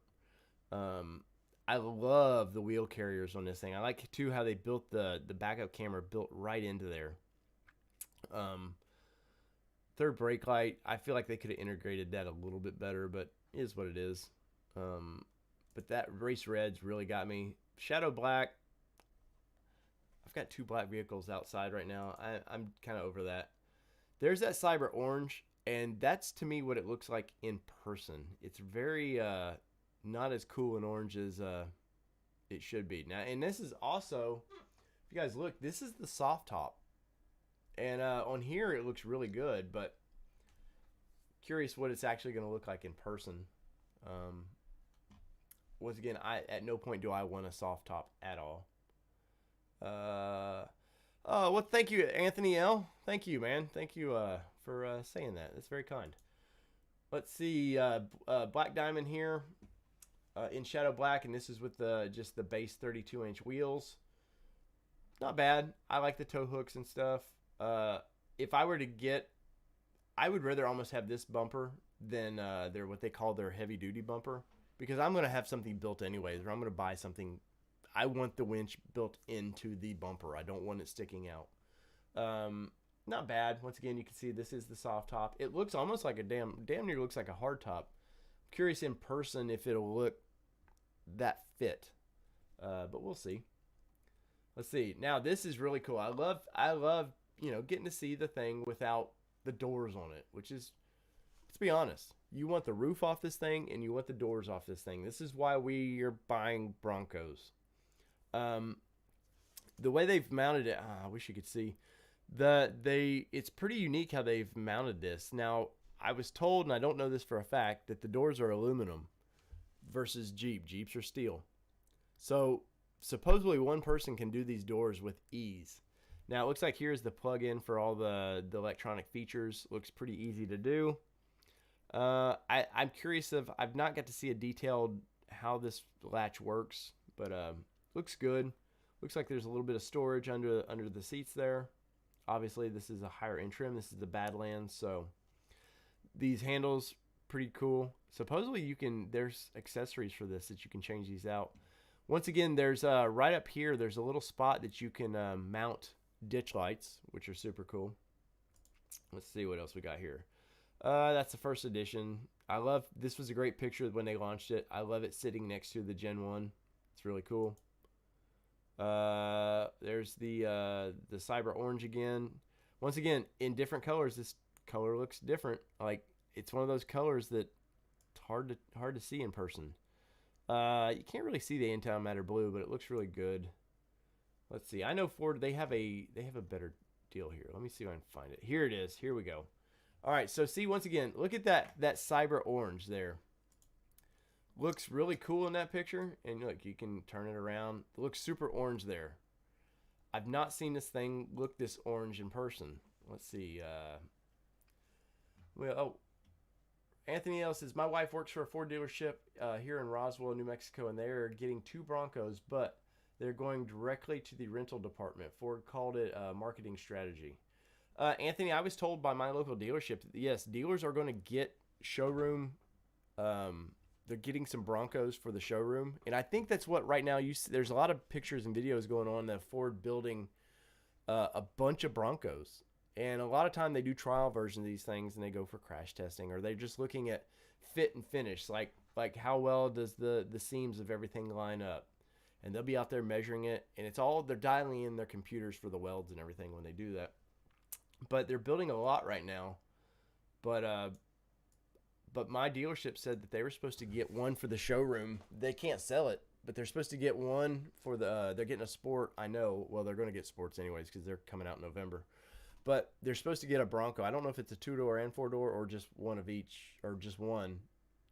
I love the wheel carriers on this thing. I like too how they built the backup camera built right into there. Third brake light. I feel like they could have integrated that a little bit better, but it is what it is. But that race red's really got me. Shadow black. I've got 2 black vehicles outside right now. I'm kind of over that. There's that Cyber Orange, and that's to me what it looks like in person. It's very not as cool an orange as it should be. Now, and this is also, if you guys look, this is the soft top. And on here it looks really good, but curious what it's actually going to look like in person. Once again, at no point do I want a soft top at all. Well, thank you, Anthony L. Thank you, man. Thank you for saying that. That's very kind. Let's see, black diamond here in shadow black, and this is with just the base 32-inch wheels. Not bad. I like the tow hooks and stuff. If I were to get, I would rather almost have this bumper than what they call their heavy duty bumper, because I'm going to have something built anyways, or I'm going to buy something. I want the winch built into the bumper. I don't want it sticking out. Not bad. Once again, you can see this is the soft top. It looks almost like a damn near looks like a hard top. I'm curious in person if it'll look that fit. But we'll see. Let's see. Now this is really cool. I love, getting to see the thing without the doors on it, which is, let's be honest, you want the roof off this thing and you want the doors off this thing. This is why we are buying Broncos. The way they've mounted it, I wish you could see. It's pretty unique how they've mounted this. Now, I was told, and I don't know this for a fact, that the doors are aluminum versus Jeeps are steel. So supposedly one person can do these doors with ease. Now it looks like here's the plug-in for all the electronic features. Looks pretty easy to do. I'm curious of, I've not got to see a detailed how this latch works, but looks good. Looks like there's a little bit of storage under the seats there. Obviously this is a higher end trim. This is the Badlands, so these handles pretty cool. Supposedly there's accessories for this that you can change these out. Once again, there's right up here, there's a little spot that you can mount ditch lights, which are super cool. Let's see what else we got here. That's the first edition. This was a great picture when they launched it. I love it sitting next to the Gen 1. It's really cool. There's the Cyber Orange again. Once again, in different colors. This color looks different. Like, it's one of those colors that it's hard to see in person. You can't really see the antimatter blue, but it looks really good. Let's see. I know Ford, they have a better deal here. Let me see if I can find it. Here it is. Here we go. All right, so see, once again, look at that Cyber Orange there. Looks really cool in that picture, and look, you can turn it around. It looks super orange there. I've not seen this thing look this orange in person. Let's see. Anthony L says, my wife works for a Ford dealership here in Roswell, New Mexico, and they're getting 2 Broncos, but they're going directly to the rental department. Ford called it a marketing strategy. Anthony, I was told by my local dealership that, yes, dealers are going to get showroom. They're getting some Broncos for the showroom. And I think that's what right now, there's a lot of pictures and videos going on that Ford building a bunch of Broncos. And a lot of time they do trial versions of these things and they go for crash testing, or they're just looking at fit and finish. Like how well does the seams of everything line up? And they'll be out there measuring it. And they're dialing in their computers for the welds and everything when they do that. But they're building a lot right now. But my dealership said that they were supposed to get one for the showroom. They can't sell it, but they're supposed to get one for they're getting a Sport. I know. Well, they're going to get Sports anyways because they're coming out in November. But they're supposed to get a Bronco. I don't know if it's a 2-door and 4-door or just one of each, or just one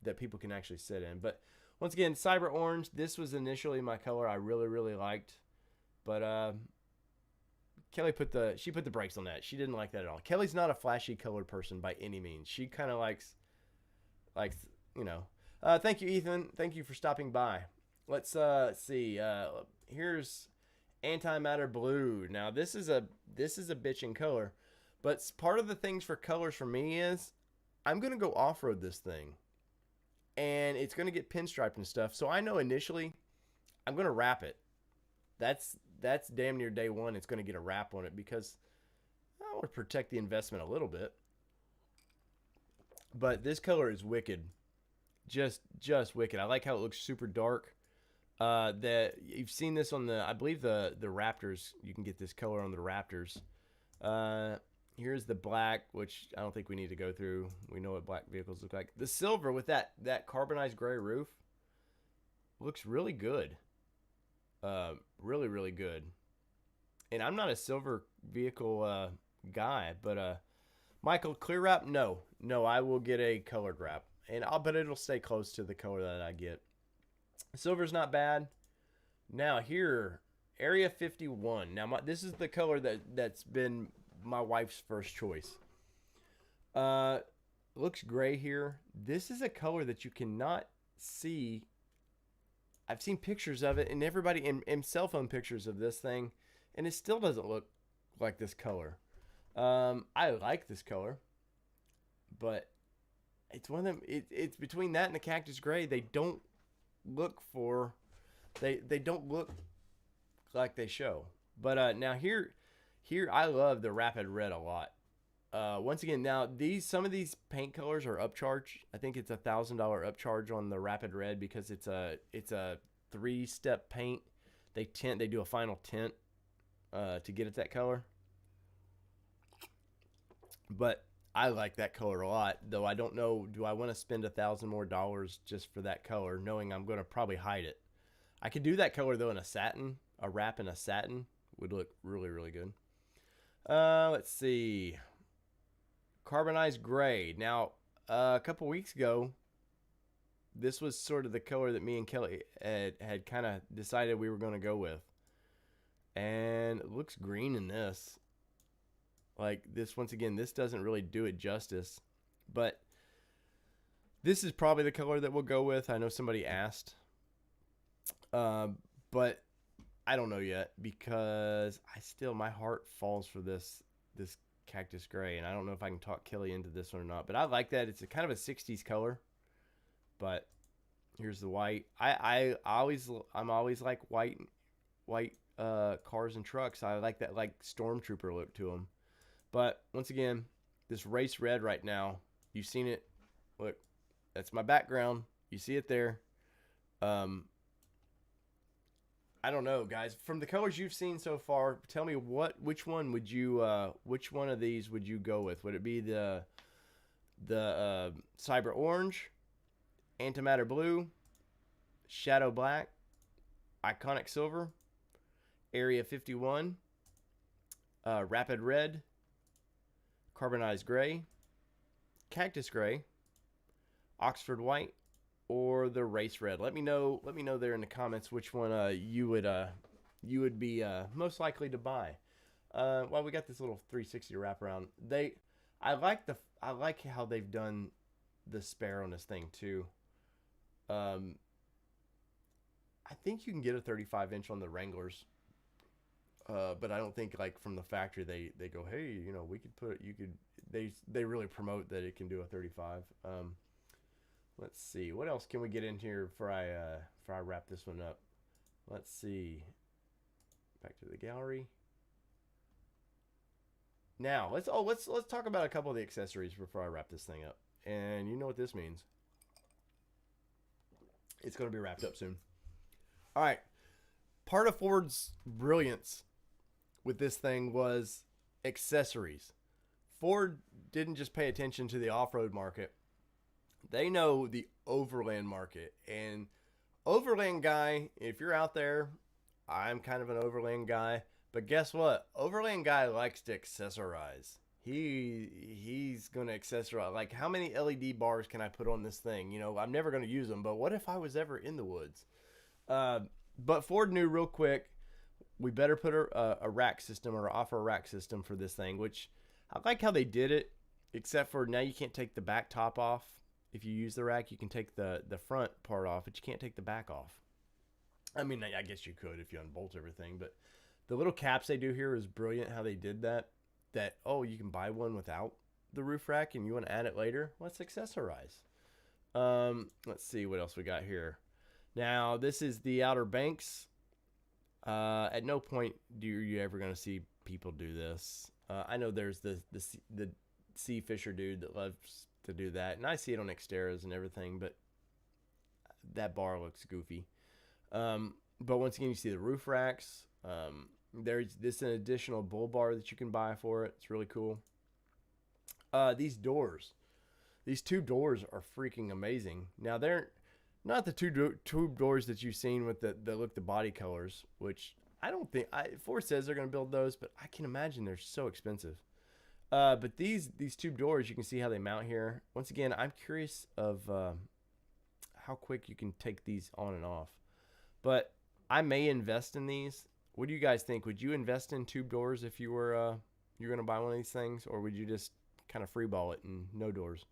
that people can actually sit in. But once again, Cyber Orange, this was initially my color I really, really liked. But Kelly put the brakes on that. She didn't like that at all. Kelly's not a flashy colored person by any means. She kind of likes, you know. Thank you, Ethan. Thank you for stopping by. Let's see. Here's Antimatter Blue. Now this is a bitchin' color, but part of the things for colors for me is I'm gonna go off-road this thing, and it's gonna get pinstriped and stuff. So I know initially I'm gonna wrap it. That's damn near day one. It's gonna get a wrap on it because I want to protect the investment a little bit. But this color is wicked, just wicked. I like how it looks super dark. That you've seen this on I believe the Raptors. You can get this color on the Raptors. Here's the black, which I don't think we need to go through. We know what black vehicles look like. The silver with that carbonized gray roof looks really good. Really, really good. And I'm not a silver vehicle guy, but Michael, clear wrap? No, I will get a colored wrap, and but it'll stay close to the color that I get. Silver's not bad. Now here, Area 51. Now this is the color that's been my wife's first choice. Looks gray here. This is a color that you cannot see. I've seen pictures of it, and everybody in cell phone pictures of this thing, and it still doesn't look like this color. I like this color, but it's one of them. It's between that and the cactus gray. They don't look they don't look like they show. But now here I love the Rapid Red a lot. Once again, now some of these paint colors are upcharged. I think it's $1,000 upcharge on the Rapid Red because it's a 3-step paint. They do a final tint to get it that color. But I like that color a lot, though I don't know, do I want to spend $1,000 more just for that color, knowing I'm going to probably hide it. I could do that color though in a wrap in a satin would look really, really good. Let's see. Carbonized gray. Now, a couple weeks ago, this was sort of the color that me and Kelly had kind of decided we were going to go with. And it looks green in this. Like this, once again, this doesn't really do it justice. But this is probably the color that we'll go with. I know somebody asked. But I don't know yet because my heart falls for this cactus gray, and I don't know if I can talk Kelly into this one or not. But I like that. It's a kind of a 60s color. But here's the white. I'm always like white cars and trucks. I like that like stormtrooper look to them. But once again, this race red right now, you've seen it. Look, that's my background. You see it there. I don't know, guys. From the colors you've seen so far, tell me which one of these would you go with? Would it be the Cyber Orange, Antimatter Blue, Shadow Black, Iconic Silver, Area 51, Rapid Red, Carbonized Gray, Cactus Gray, Oxford White, or the Race Red? Let me know there in the comments which one you would be most likely to buy. Well, we got this little 360 wraparound. I like how they've done the spare on this thing too. I think you can get a 35-inch on the Wranglers. But I don't think like from the factory they go, hey, you know, they really promote that it can do a 35. Let's see, what else can we get in here before I wrap this one up? Let's see. Back to the gallery. Now let's talk about a couple of the accessories before I wrap this thing up. And you know what this means. It's going to be wrapped up soon. All right. Part of Ford's brilliance with this thing was accessories. Ford didn't just pay attention to the off-road market. They know the overland market. And overland guy, if you're out there, I'm kind of an overland guy. But guess what? Overland guy likes to accessorize. He's going to accessorize. Like, how many LED bars can I put on this thing? You know, I'm never going to use them. But what if I was ever in the woods? But Ford knew real quick, we better put a rack system or offer a rack system for this thing, which I like how they did it, except for now you can't take the back top off. If you use the rack, you can take the front part off, but you can't take the back off. I mean, I guess you could if you unbolt everything, but the little caps they do here is brilliant how they did that. Oh, you can buy one without the roof rack and you want to add it later? Let's accessorize. Let's see what else we got here. Now, this is the Outer Banks. At no point do you ever going to see people do this. I know there's the sea fisher dude that loves to do that, and I see it on Xteras and everything, but that bar looks goofy. But once again, you see the roof racks. There's this an additional bull bar that you can buy for it. It's really cool. These doors. These tube doors are freaking amazing. Now, they're not the tube doors that you've seen with the body colors, which I don't think Ford says they're going to build those, but I can imagine they're so expensive. But these tube doors, you can see how they mount here. Once again, I'm curious of how quick you can take these on and off. But I may invest in these. What do you guys think? Would you invest in tube doors if you were you're going to buy one of these things, or would you just kind of freeball it and no doors?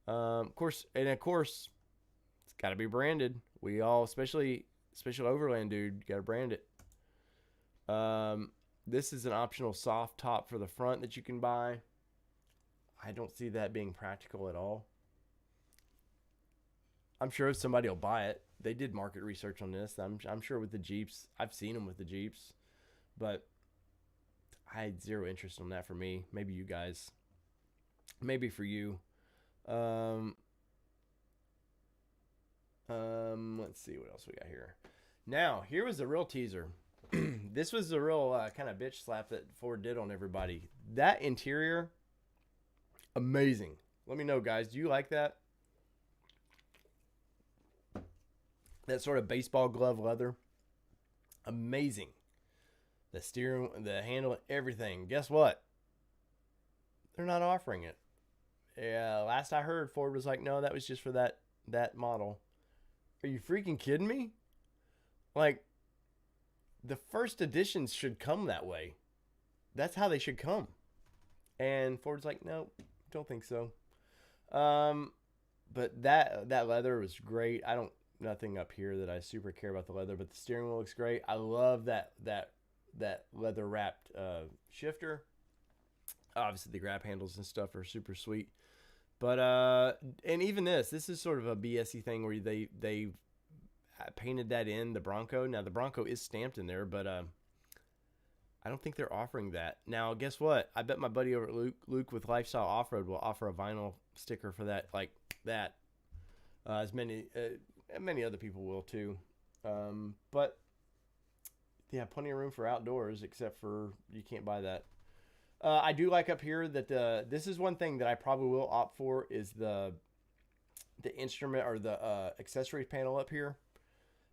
Of course, it's got to be branded. We all, especially overland dude, got to brand it. This is an optional soft top for the front that you can buy. I don't see that being practical at all. I'm sure somebody will buy it. They did market research on this. I'm sure with the Jeeps. I've seen them with the Jeeps, but I had zero interest on that for me. Maybe you guys. Maybe for you. Let's see what else we got here. Now, here was the real teaser. This was the real kind of bitch slap that Ford did on everybody. That interior, amazing. Let me know, guys. Do you like that? That sort of baseball glove leather. Amazing. the steering, the handle, everything. Guess what? They're not offering it. Yeah, last I heard, Ford was like, no, that was just for that model. Are you freaking kidding me? Like, the first editions should come that way. That's how they should come. And Ford's like, no, don't think so. But that leather was great. I don't nothing up here that I super care about the leather, but the steering wheel looks great. I love that leather wrapped shifter. Obviously the grab handles and stuff are super sweet. But and even this is sort of a BSy thing where they painted that in the Bronco. Now the Bronco is stamped in there, but I don't think they're offering that. Now, guess what? I bet my buddy over at Luke with Lifestyle Off-Road will offer a vinyl sticker for that, like that. As many other people will too. But yeah, plenty of room for outdoors, except for you can't buy that. I do like up here that this is one thing that I probably will opt for is the instrument or the accessories panel up here,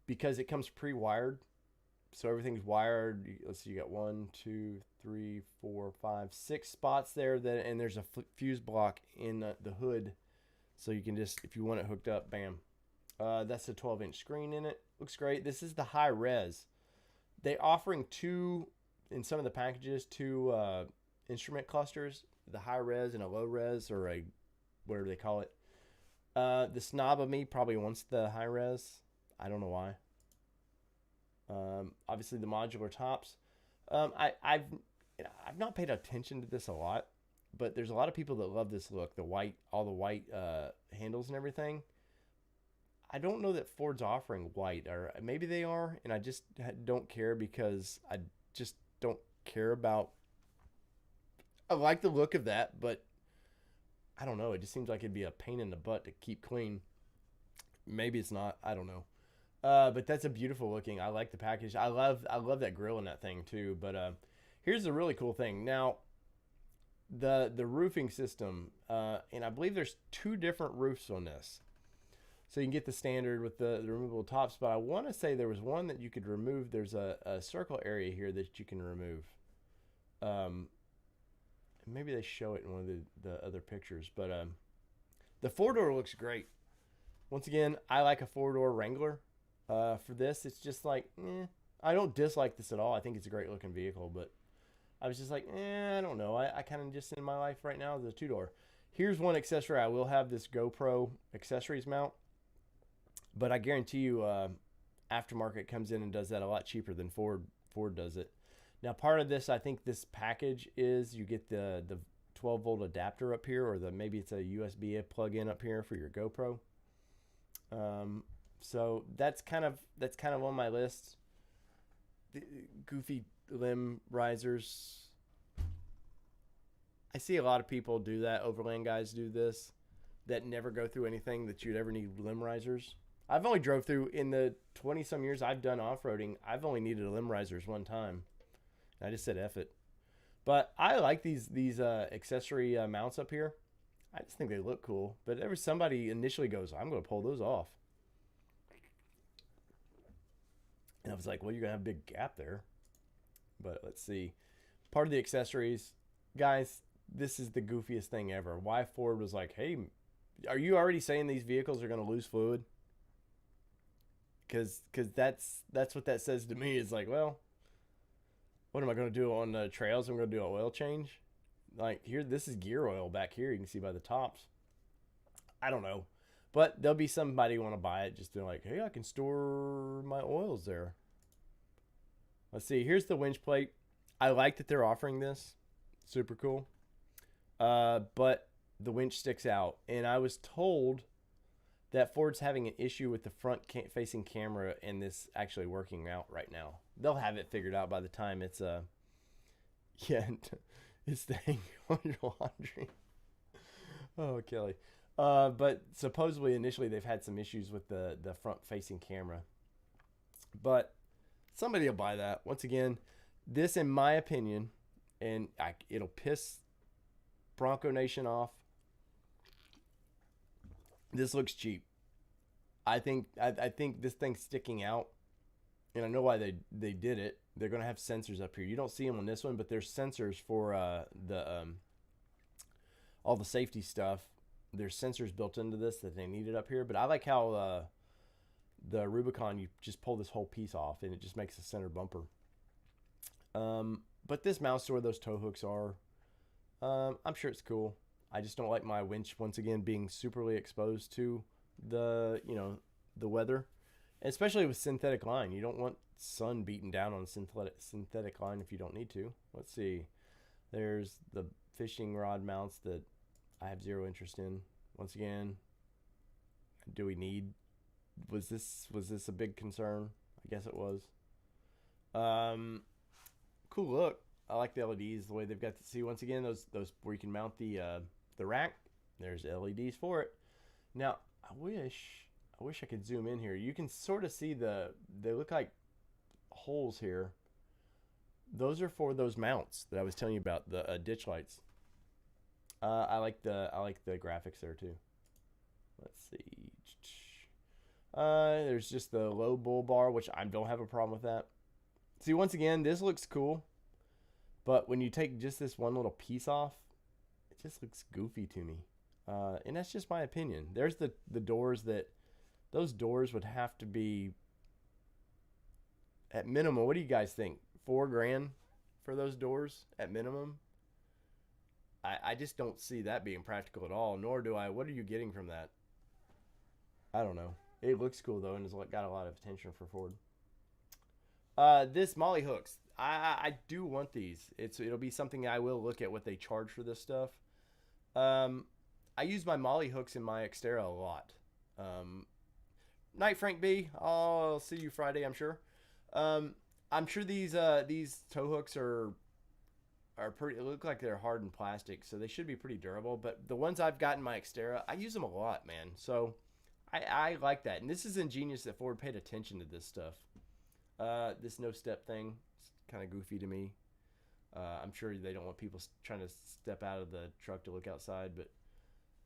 because it comes pre-wired. So everything's wired. Let's see, you got 1, 2, 3, 4, 5, 6 spots there. And there's a fuse block in the hood. So you can just, if you want it hooked up, bam. That's a 12-inch screen in it. Looks great. This is the high res. They're offering in some of the packages, two instrument clusters, the high res and a low res, or a, whatever they call it. The snob of me probably wants the high res. I don't know why. Obviously the modular tops. I've not paid attention to this a lot, but there's a lot of people that love this look, all the white handles and everything. I don't know that Ford's offering white, or maybe they are, and I just don't care because I just don't care about. I like the look of that, but I don't know. It just seems like it'd be a pain in the butt to keep clean. Maybe it's not. I don't know. But that's a beautiful looking. I like the package. I love that grill in that thing too. But here's the really cool thing. Now, the roofing system, and I believe there's 2 different roofs on this. So you can get the standard with the removable tops, but I want to say there was one that you could remove. There's a circle area here that you can remove. Maybe they show it in one of the other pictures, but the 4-door looks great. Once again, I like a 4-door Wrangler. For this, it's just like, I don't dislike this at all. I think it's a great looking vehicle, but I was just like, I don't know. I kind of just in my life right now is a 2-door. Here's one accessory. I will have this GoPro accessories mount, but I guarantee you, aftermarket comes in and does that a lot cheaper than Ford does it. Now, part of this, I think this package is you get the 12-volt adapter up here, or maybe it's a USB plug-in up here for your GoPro. So that's kind of on my list. The goofy limb risers. I see a lot of people do that. Overland guys do this that never go through anything that you'd ever need limb risers. I've only drove through, in the 20 some years I've done off-roading, I've only needed limb risers one time. I just said F it. But I like these accessory mounts up here. I just think they look cool. But there was somebody initially goes, I'm going to pull those off. And I was like, well, you're going to have a big gap there. But let's see. Part of the accessories. Guys, this is the goofiest thing ever. Why Ford was like, hey, are you already saying these vehicles are going to lose fluid? Because that's what that says to me. Is like, well, what am I going to do on the trails? I'm going to do an oil change. Like here, this is gear oil back here. You can see by the tops. I don't know. But there'll be somebody who want to buy it. Just they're like, hey, I can store my oils there. Let's see. Here's the winch plate. I like that they're offering this. Super cool. But the winch sticks out. And I was told that Ford's having an issue with the front-facing camera and this actually working out right now. They'll have it figured out by the time it's it's the hang on your laundry. Oh, Kelly. But supposedly initially they've had some issues with the front-facing camera. But somebody will buy that. Once again, this, in my opinion, and it'll piss Bronco Nation off. This looks cheap. I think this thing's sticking out, and I know why they did it. They're going to have sensors up here. You don't see them on this one, but there's sensors for the all the safety stuff. There's sensors built into this that they needed up here. But I like how the Rubicon, you just pull this whole piece off, and it just makes a center bumper. But this mounts to where those tow hooks are. I'm sure it's cool. I just don't like my winch, once again, being superly exposed to the weather. And especially with synthetic line. You don't want sun beating down on synthetic line if you don't need to. Let's see. There's the fishing rod mounts that I have zero interest in. Once again, do we need... Was this a big concern? I guess it was. Cool look. I like the LEDs, the way they've got to see. Once again, those where you can mount the rack. There's LEDs for it. Now, I wish I could zoom in here. You can sort of see they look like holes here. Those are for those mounts that I was telling you about, the ditch lights. I like the graphics there too. Let's see. There's just the low bull bar, which I don't have a problem with that. See, once again, this looks cool, but when you take just this one little piece off, it just looks goofy to me. And that's just my opinion. There's the doors that... Those doors would have to be, at minimum, what do you guys think? $4,000 for those doors at minimum? I just don't see that being practical at all, nor do I. What are you getting from that? I don't know. It looks cool, though, and it's got a lot of attention for Ford. This Molly hooks. I do want these. It'll be something I will look at what they charge for this stuff. I use my Molly hooks in my Xterra a lot. Night, Frank B. I'll see you Friday, I'm sure. I'm sure these tow hooks are pretty. It look like they're hardened plastic, so they should be pretty durable. But the ones I've got in my Xterra, I use them a lot, man. So I like that, and this is ingenious that Ford paid attention to this stuff. This no step thing, it's kind of goofy to me. I'm sure they don't want people trying to step out of the truck to look outside, but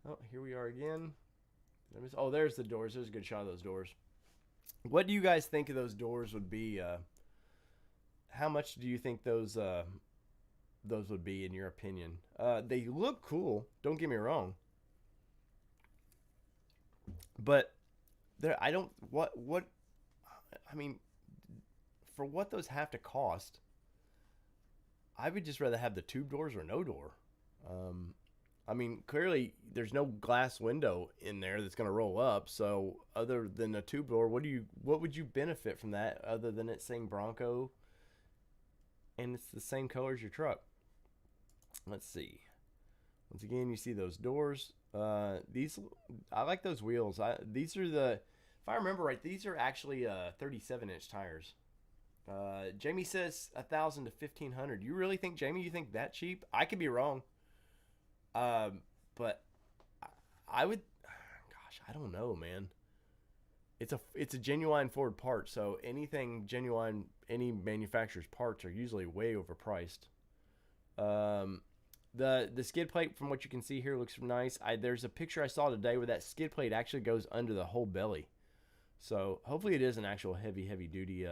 oh, here we are again. Oh, there's the doors. There's a good shot of those doors. What do you guys think of those doors would be? How much do you think those would be in your opinion? They look cool. Don't get me wrong. But I mean, for what those have to cost, I would just rather have the tube doors or no door. I mean, clearly there's no glass window in there that's going to roll up. So other than a tube door, what would you benefit from that other than it saying Bronco and it's the same color as your truck? Let's see. Once again, you see those doors. I like those wheels. These are if I remember right, these are actually 37-inch tires. Jamie says 1,000 to 1,500. You really think, Jamie, you think that cheap? I could be wrong. But I would, gosh, I don't know, man. It's a genuine Ford part, so anything genuine, any manufacturer's parts are usually way overpriced. The skid plate, from what you can see here, looks nice. There's a picture I saw today where that skid plate actually goes under the whole belly. So hopefully it is an actual heavy duty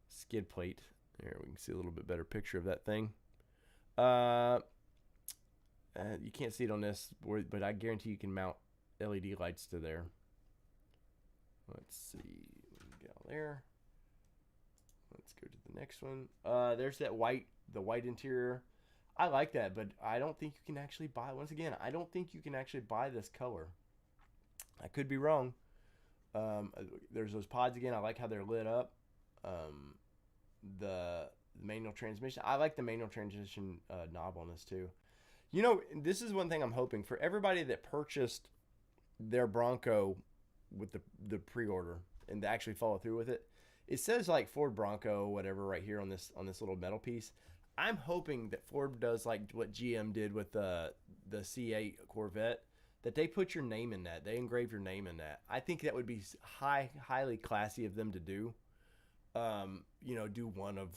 skid plate. There, we can see a little bit better picture of that thing. You can't see it on this, but I guarantee you can mount LED lights to there. Let's see. Get out there. Let's go to the next one. There's the white interior. I like that, but I don't think you can actually buy. Once again, I don't think you can actually buy this color. I could be wrong. There's those pods again. I like how they're lit up. The manual transmission. I like the manual transmission knob on this too. You know, this is one thing I'm hoping for everybody that purchased their Bronco with the pre-order and to actually follow through with it. It says like Ford Bronco, whatever, right here on this little metal piece. I'm hoping that Ford does like what GM did with the C8 Corvette, that they put your name in that. They engrave your name in that. I think that would be highly classy of them to do. You know, do one of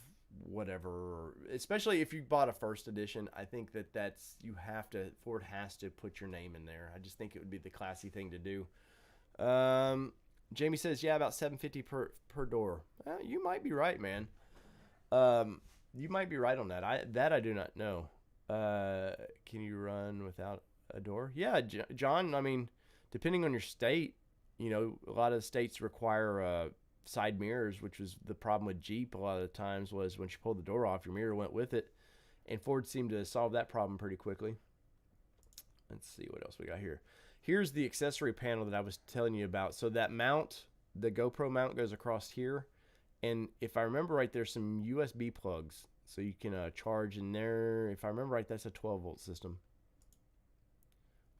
whatever, especially if you bought a first edition. I think Ford has to put your name in there. I just think it would be the classy thing to do. Jamie says, yeah, about $750 per door. You might be right, man. You might be right on that. I do not know. Can you run without a door? Yeah, John. I mean, depending on your state, a lot of states require side mirrors, which was the problem with Jeep. A lot of the times was when you pulled the door off, your mirror went with it, and Ford seemed to solve that problem pretty quickly. Let's see what else we got here. Here's the accessory panel that I was telling you about. So that mount, the GoPro mount, goes across here. And if I remember right, there's some USB plugs. So you can charge in there. If I remember right, that's a 12-volt system.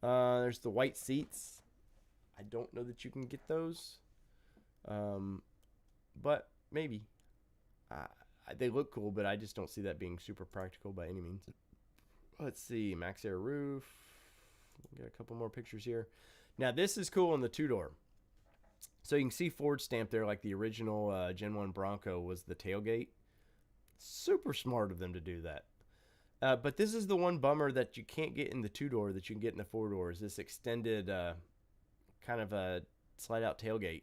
There's the white seats. I don't know that you can get those. But maybe. They look cool, but I just don't see that being super practical by any means. Let's see. Max Air roof. Got a couple more pictures here. Now, this is cool on the two-door. So you can see Ford stamped there like the original Gen 1 Bronco was the tailgate. Super smart of them to do that. But this is the one bummer that you can't get in the two-door that you can get in the four-door is this extended kind of a slide-out tailgate.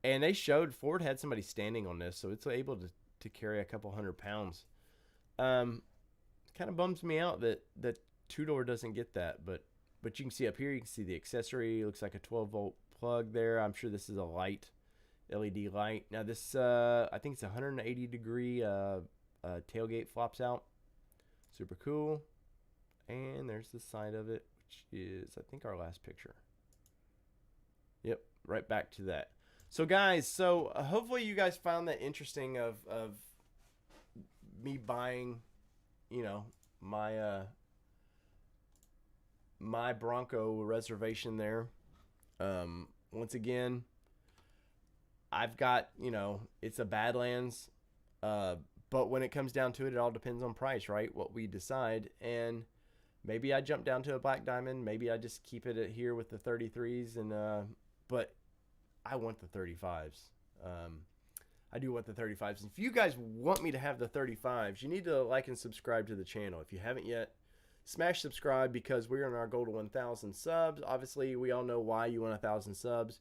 And they showed Ford had somebody standing on this, so it's able to carry a couple 100 pounds. Kind of bums me out that two-door doesn't get that, but you can see up here, you can see the accessory. It looks like a 12-volt plug there. I'm sure this is a light, LED light. Now this, I think it's 180-degree tailgate flops out. Super cool. And there's the side of it, which is, I think, our last picture. Yep, right back to that. So guys, hopefully you guys found that interesting of me buying, my Bronco Reservation there. Once again, I've got, it's a Badlands, but when it comes down to it, it all depends on price, right? What we decide. And maybe I jump down to a black diamond. Maybe I just keep it here with the 33s. But I want the 35s. I do want the 35s. If you guys want me to have the 35s, you need to like and subscribe to the channel. If you haven't yet, smash subscribe because we're on our goal to 1,000 subs. Obviously, we all know why you want 1,000 subs.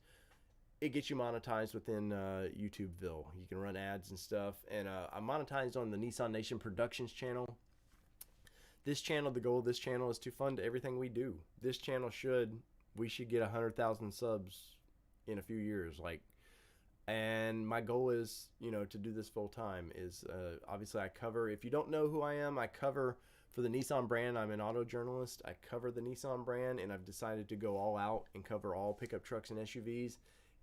It gets you monetized within YouTubeville. You can run ads and stuff. And I'm monetized on the Nissan Nation Productions channel. This channel, the goal of this channel is to fund everything we do. This channel we should get 100,000 subs in a few years. And my goal is, to do this full time is obviously I cover, if you don't know who I am, I cover for the Nissan brand. I'm an auto journalist. I cover the Nissan brand, and I've decided to go all out and cover all pickup trucks and SUVs.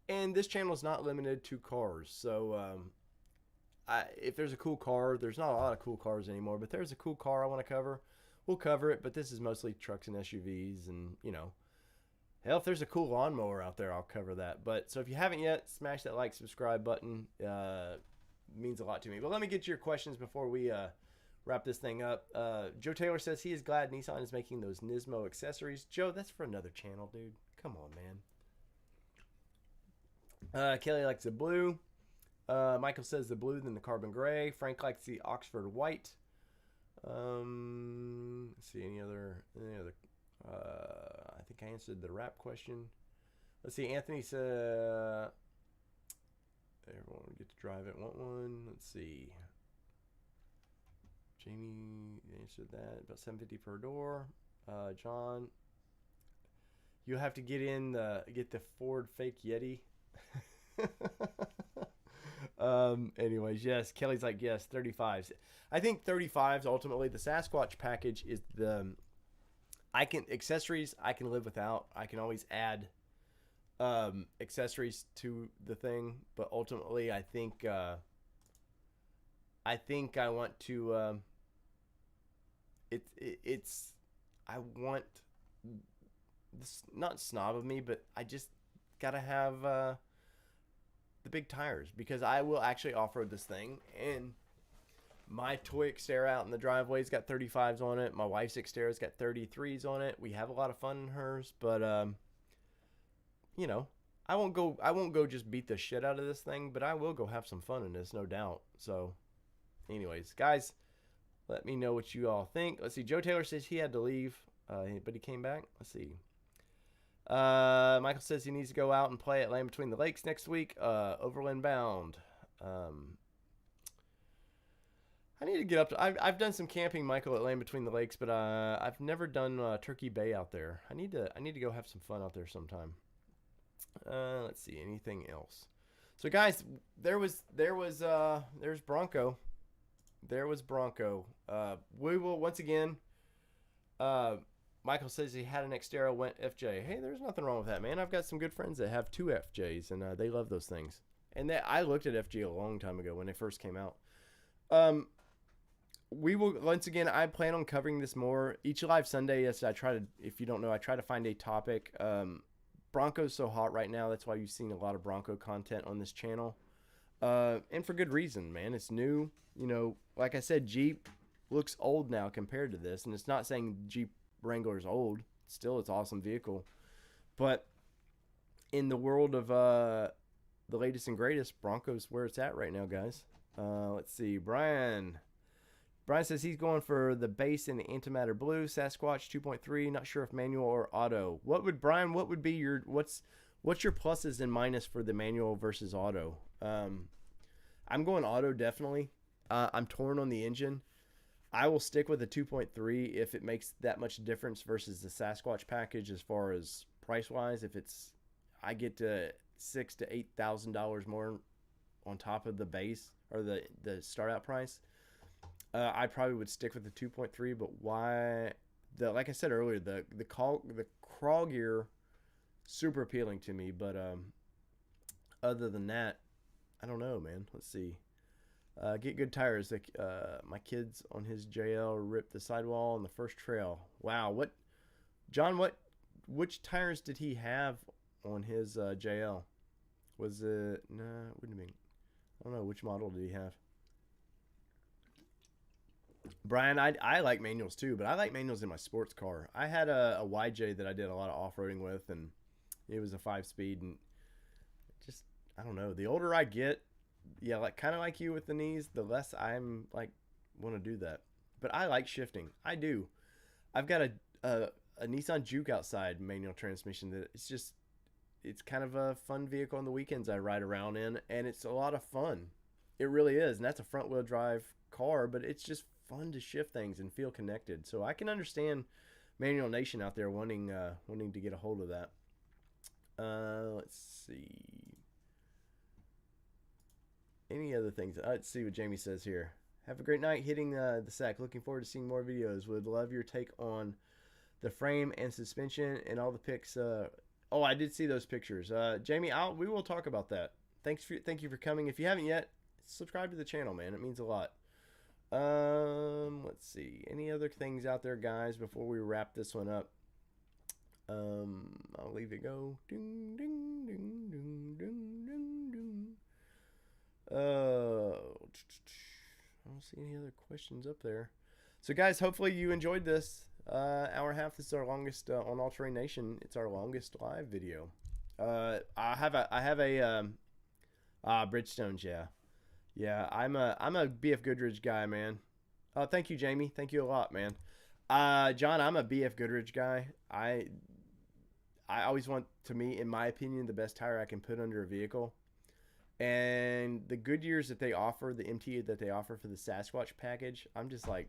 And this channel is not limited to cars. So if there's a cool car, there's not a lot of cool cars anymore, but there's a cool car I want to cover, we'll cover it. But this is mostly trucks and SUVs, and hell, if there's a cool lawnmower out there, I'll cover that. But so if you haven't yet, smash that like, subscribe button. It means a lot to me. But let me get to your questions before we wrap this thing up. Joe Taylor says he is glad Nissan is making those Nismo accessories. Joe, that's for another channel, dude. Come on, man. Kelly likes the blue. Michael says the blue, then the carbon gray. Frank likes the Oxford white. Let's see, any other I think I answered the wrap question. Let's see, Anthony said everyone would get to drive it. Want one? Let's see. Jamie answered that. About $750 per door. John, you'll have to get the Ford fake Yeti. Anyways, yes, Kelly's like, yes, 35s. I think 35s ultimately. The Sasquatch package is accessories I can live without. I can always add accessories to the thing, but ultimately I think I want to I want this, not snob of me, but I just gotta have the big tires, because I will actually off-road this thing. And my toy Xterra out in the driveway's got 35s on it. My wife's Xterra's got 33s on it. We have a lot of fun in hers, but I won't go just beat the shit out of this thing, but I will go have some fun in this, no doubt. So anyways, guys, let me know what you all think. Let's see. Joe Taylor says he had to leave, but he came back. Let's see. Michael says he needs to go out and play at Land Between the Lakes next week. Overland Bound. I need to get up to. I've done some camping, Michael, at Land Between the Lakes, but I've never done Turkey Bay out there. I need to go have some fun out there sometime. Let's see, anything else? So guys, there's Bronco. There was Bronco. We will once again. Michael says he had an Xterra, went FJ. Hey, there's nothing wrong with that, man. I've got some good friends that have 2 FJs, and they love those things. And I looked at FJ a long time ago when they first came out. We will, once again, I plan on covering this more. Each live Sunday, yes, if you don't know, I try to find a topic. Bronco's so hot right now. That's why you've seen a lot of Bronco content on this channel. And for good reason, man. It's new. You know, like I said, Jeep looks old now compared to this. And it's not saying Jeep Wrangler's old. Still, it's an awesome vehicle. But in the world of the latest and greatest, Bronco's where it's at right now, guys. Let's see. Brian says he's going for the base in the antimatter blue, Sasquatch 2.3. Not sure if manual or auto. What would be your what's your pluses and minus for the manual versus auto? I'm going auto definitely. I'm torn on the engine. I will stick with the 2.3 if it makes that much difference versus the Sasquatch package as far as price wise. If I get to $6,000 to $8,000 more on top of the base or the start out price, I probably would stick with the 2.3. But why? Like I said earlier, the crawl gear super appealing to me. But other than that, I don't know, man. Let's see. Get good tires. My kids on his JL ripped the sidewall on the first trail. Wow. Which tires did he have on his JL? Was it, nah, it wouldn't have been. I don't know. Which model did he have? Brian, I like manuals too, but I like manuals in my sports car. I had a YJ that I did a lot of off-roading with, and it was a 5-speed, and just, I don't know. The older I get, yeah, like kind of like you with the knees, the less I'm like want to do that. But I like shifting. I do. I've got a Nissan Juke outside manual transmission that it's kind of a fun vehicle on the weekends I ride around in, and it's a lot of fun. It really is, and that's a front wheel drive car, but it's just fun to shift things and feel connected. So I can understand Manual Nation out there wanting to get a hold of that. Let's see. Any other things? Let's see what Jamie says here. Have a great night hitting the sack. Looking forward to seeing more videos. Would love your take on the frame and suspension and all the pics. Oh, I did see those pictures. Jamie, we will talk about that. Thank you for coming. If you haven't yet, subscribe to the channel, man. It means a lot. Let's see. Any other things out there, guys, before we wrap this one up? I'll leave it go. Ding, ding, ding, ding, ding, ding, ding. I don't see any other questions up there. So, guys, hopefully you enjoyed this hour and a half. This is our longest on All Terrain Nation. It's our longest live video. I have a Bridgestones, yeah. I'm a BF Goodrich guy, man. Oh, thank you, Jamie. Thank you a lot, man. John, I'm a BF Goodrich guy. I always want, to me, in my opinion, the best tire I can put under a vehicle. And the Goodyears that they offer, the MT that they offer for the Sasquatch package, I'm just like,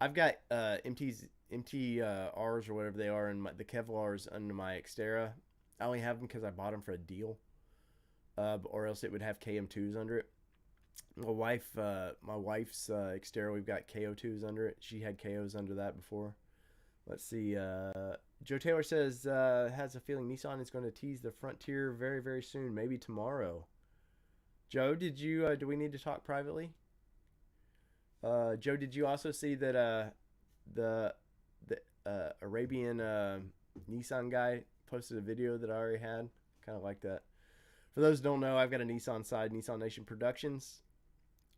I've got MTRs or whatever they are, and the Kevlars under my Xterra. I only have them because I bought them for a deal, or else it would have KM2s under it. My wife's Xterra, we've got KO2s under it. She had KOs under that before. Let's see. Joe Taylor says, has a feeling Nissan is going to tease the Frontier very, very soon, maybe tomorrow. Joe, did you do we need to talk privately? Joe, did you also see that the Arabian Nissan guy posted a video that I already had? Kind of like that. For those who don't know, I've got a Nissan side, Nissan Nation Productions.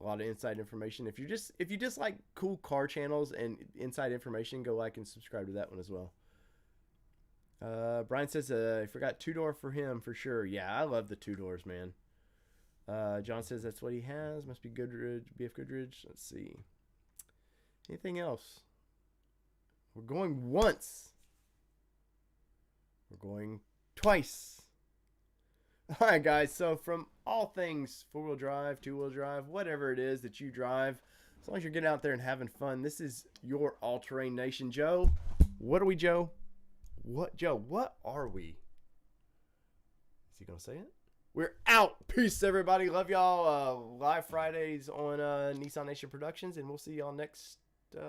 A lot of inside information. If you just like cool car channels and inside information, go like and subscribe to that one as well. Brian says I forgot 2-door for him for sure. Yeah, I love the 2-doors, man. John says that's what he has. Must be Goodrich, BF Goodrich. Let's see. Anything else? We're going once. We're going twice. All right, guys. So from all things four-wheel drive, two-wheel drive, whatever it is that you drive, as long as you're getting out there and having fun, this is your all-terrain nation. Joe, what are we, Joe? What are we? Is he gonna say it? We're out. Peace, everybody. Love y'all. Live Fridays on Nissan Nation Productions, and we'll see y'all next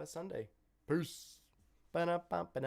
Sunday. Peace. Ba-da-ba-ba-da.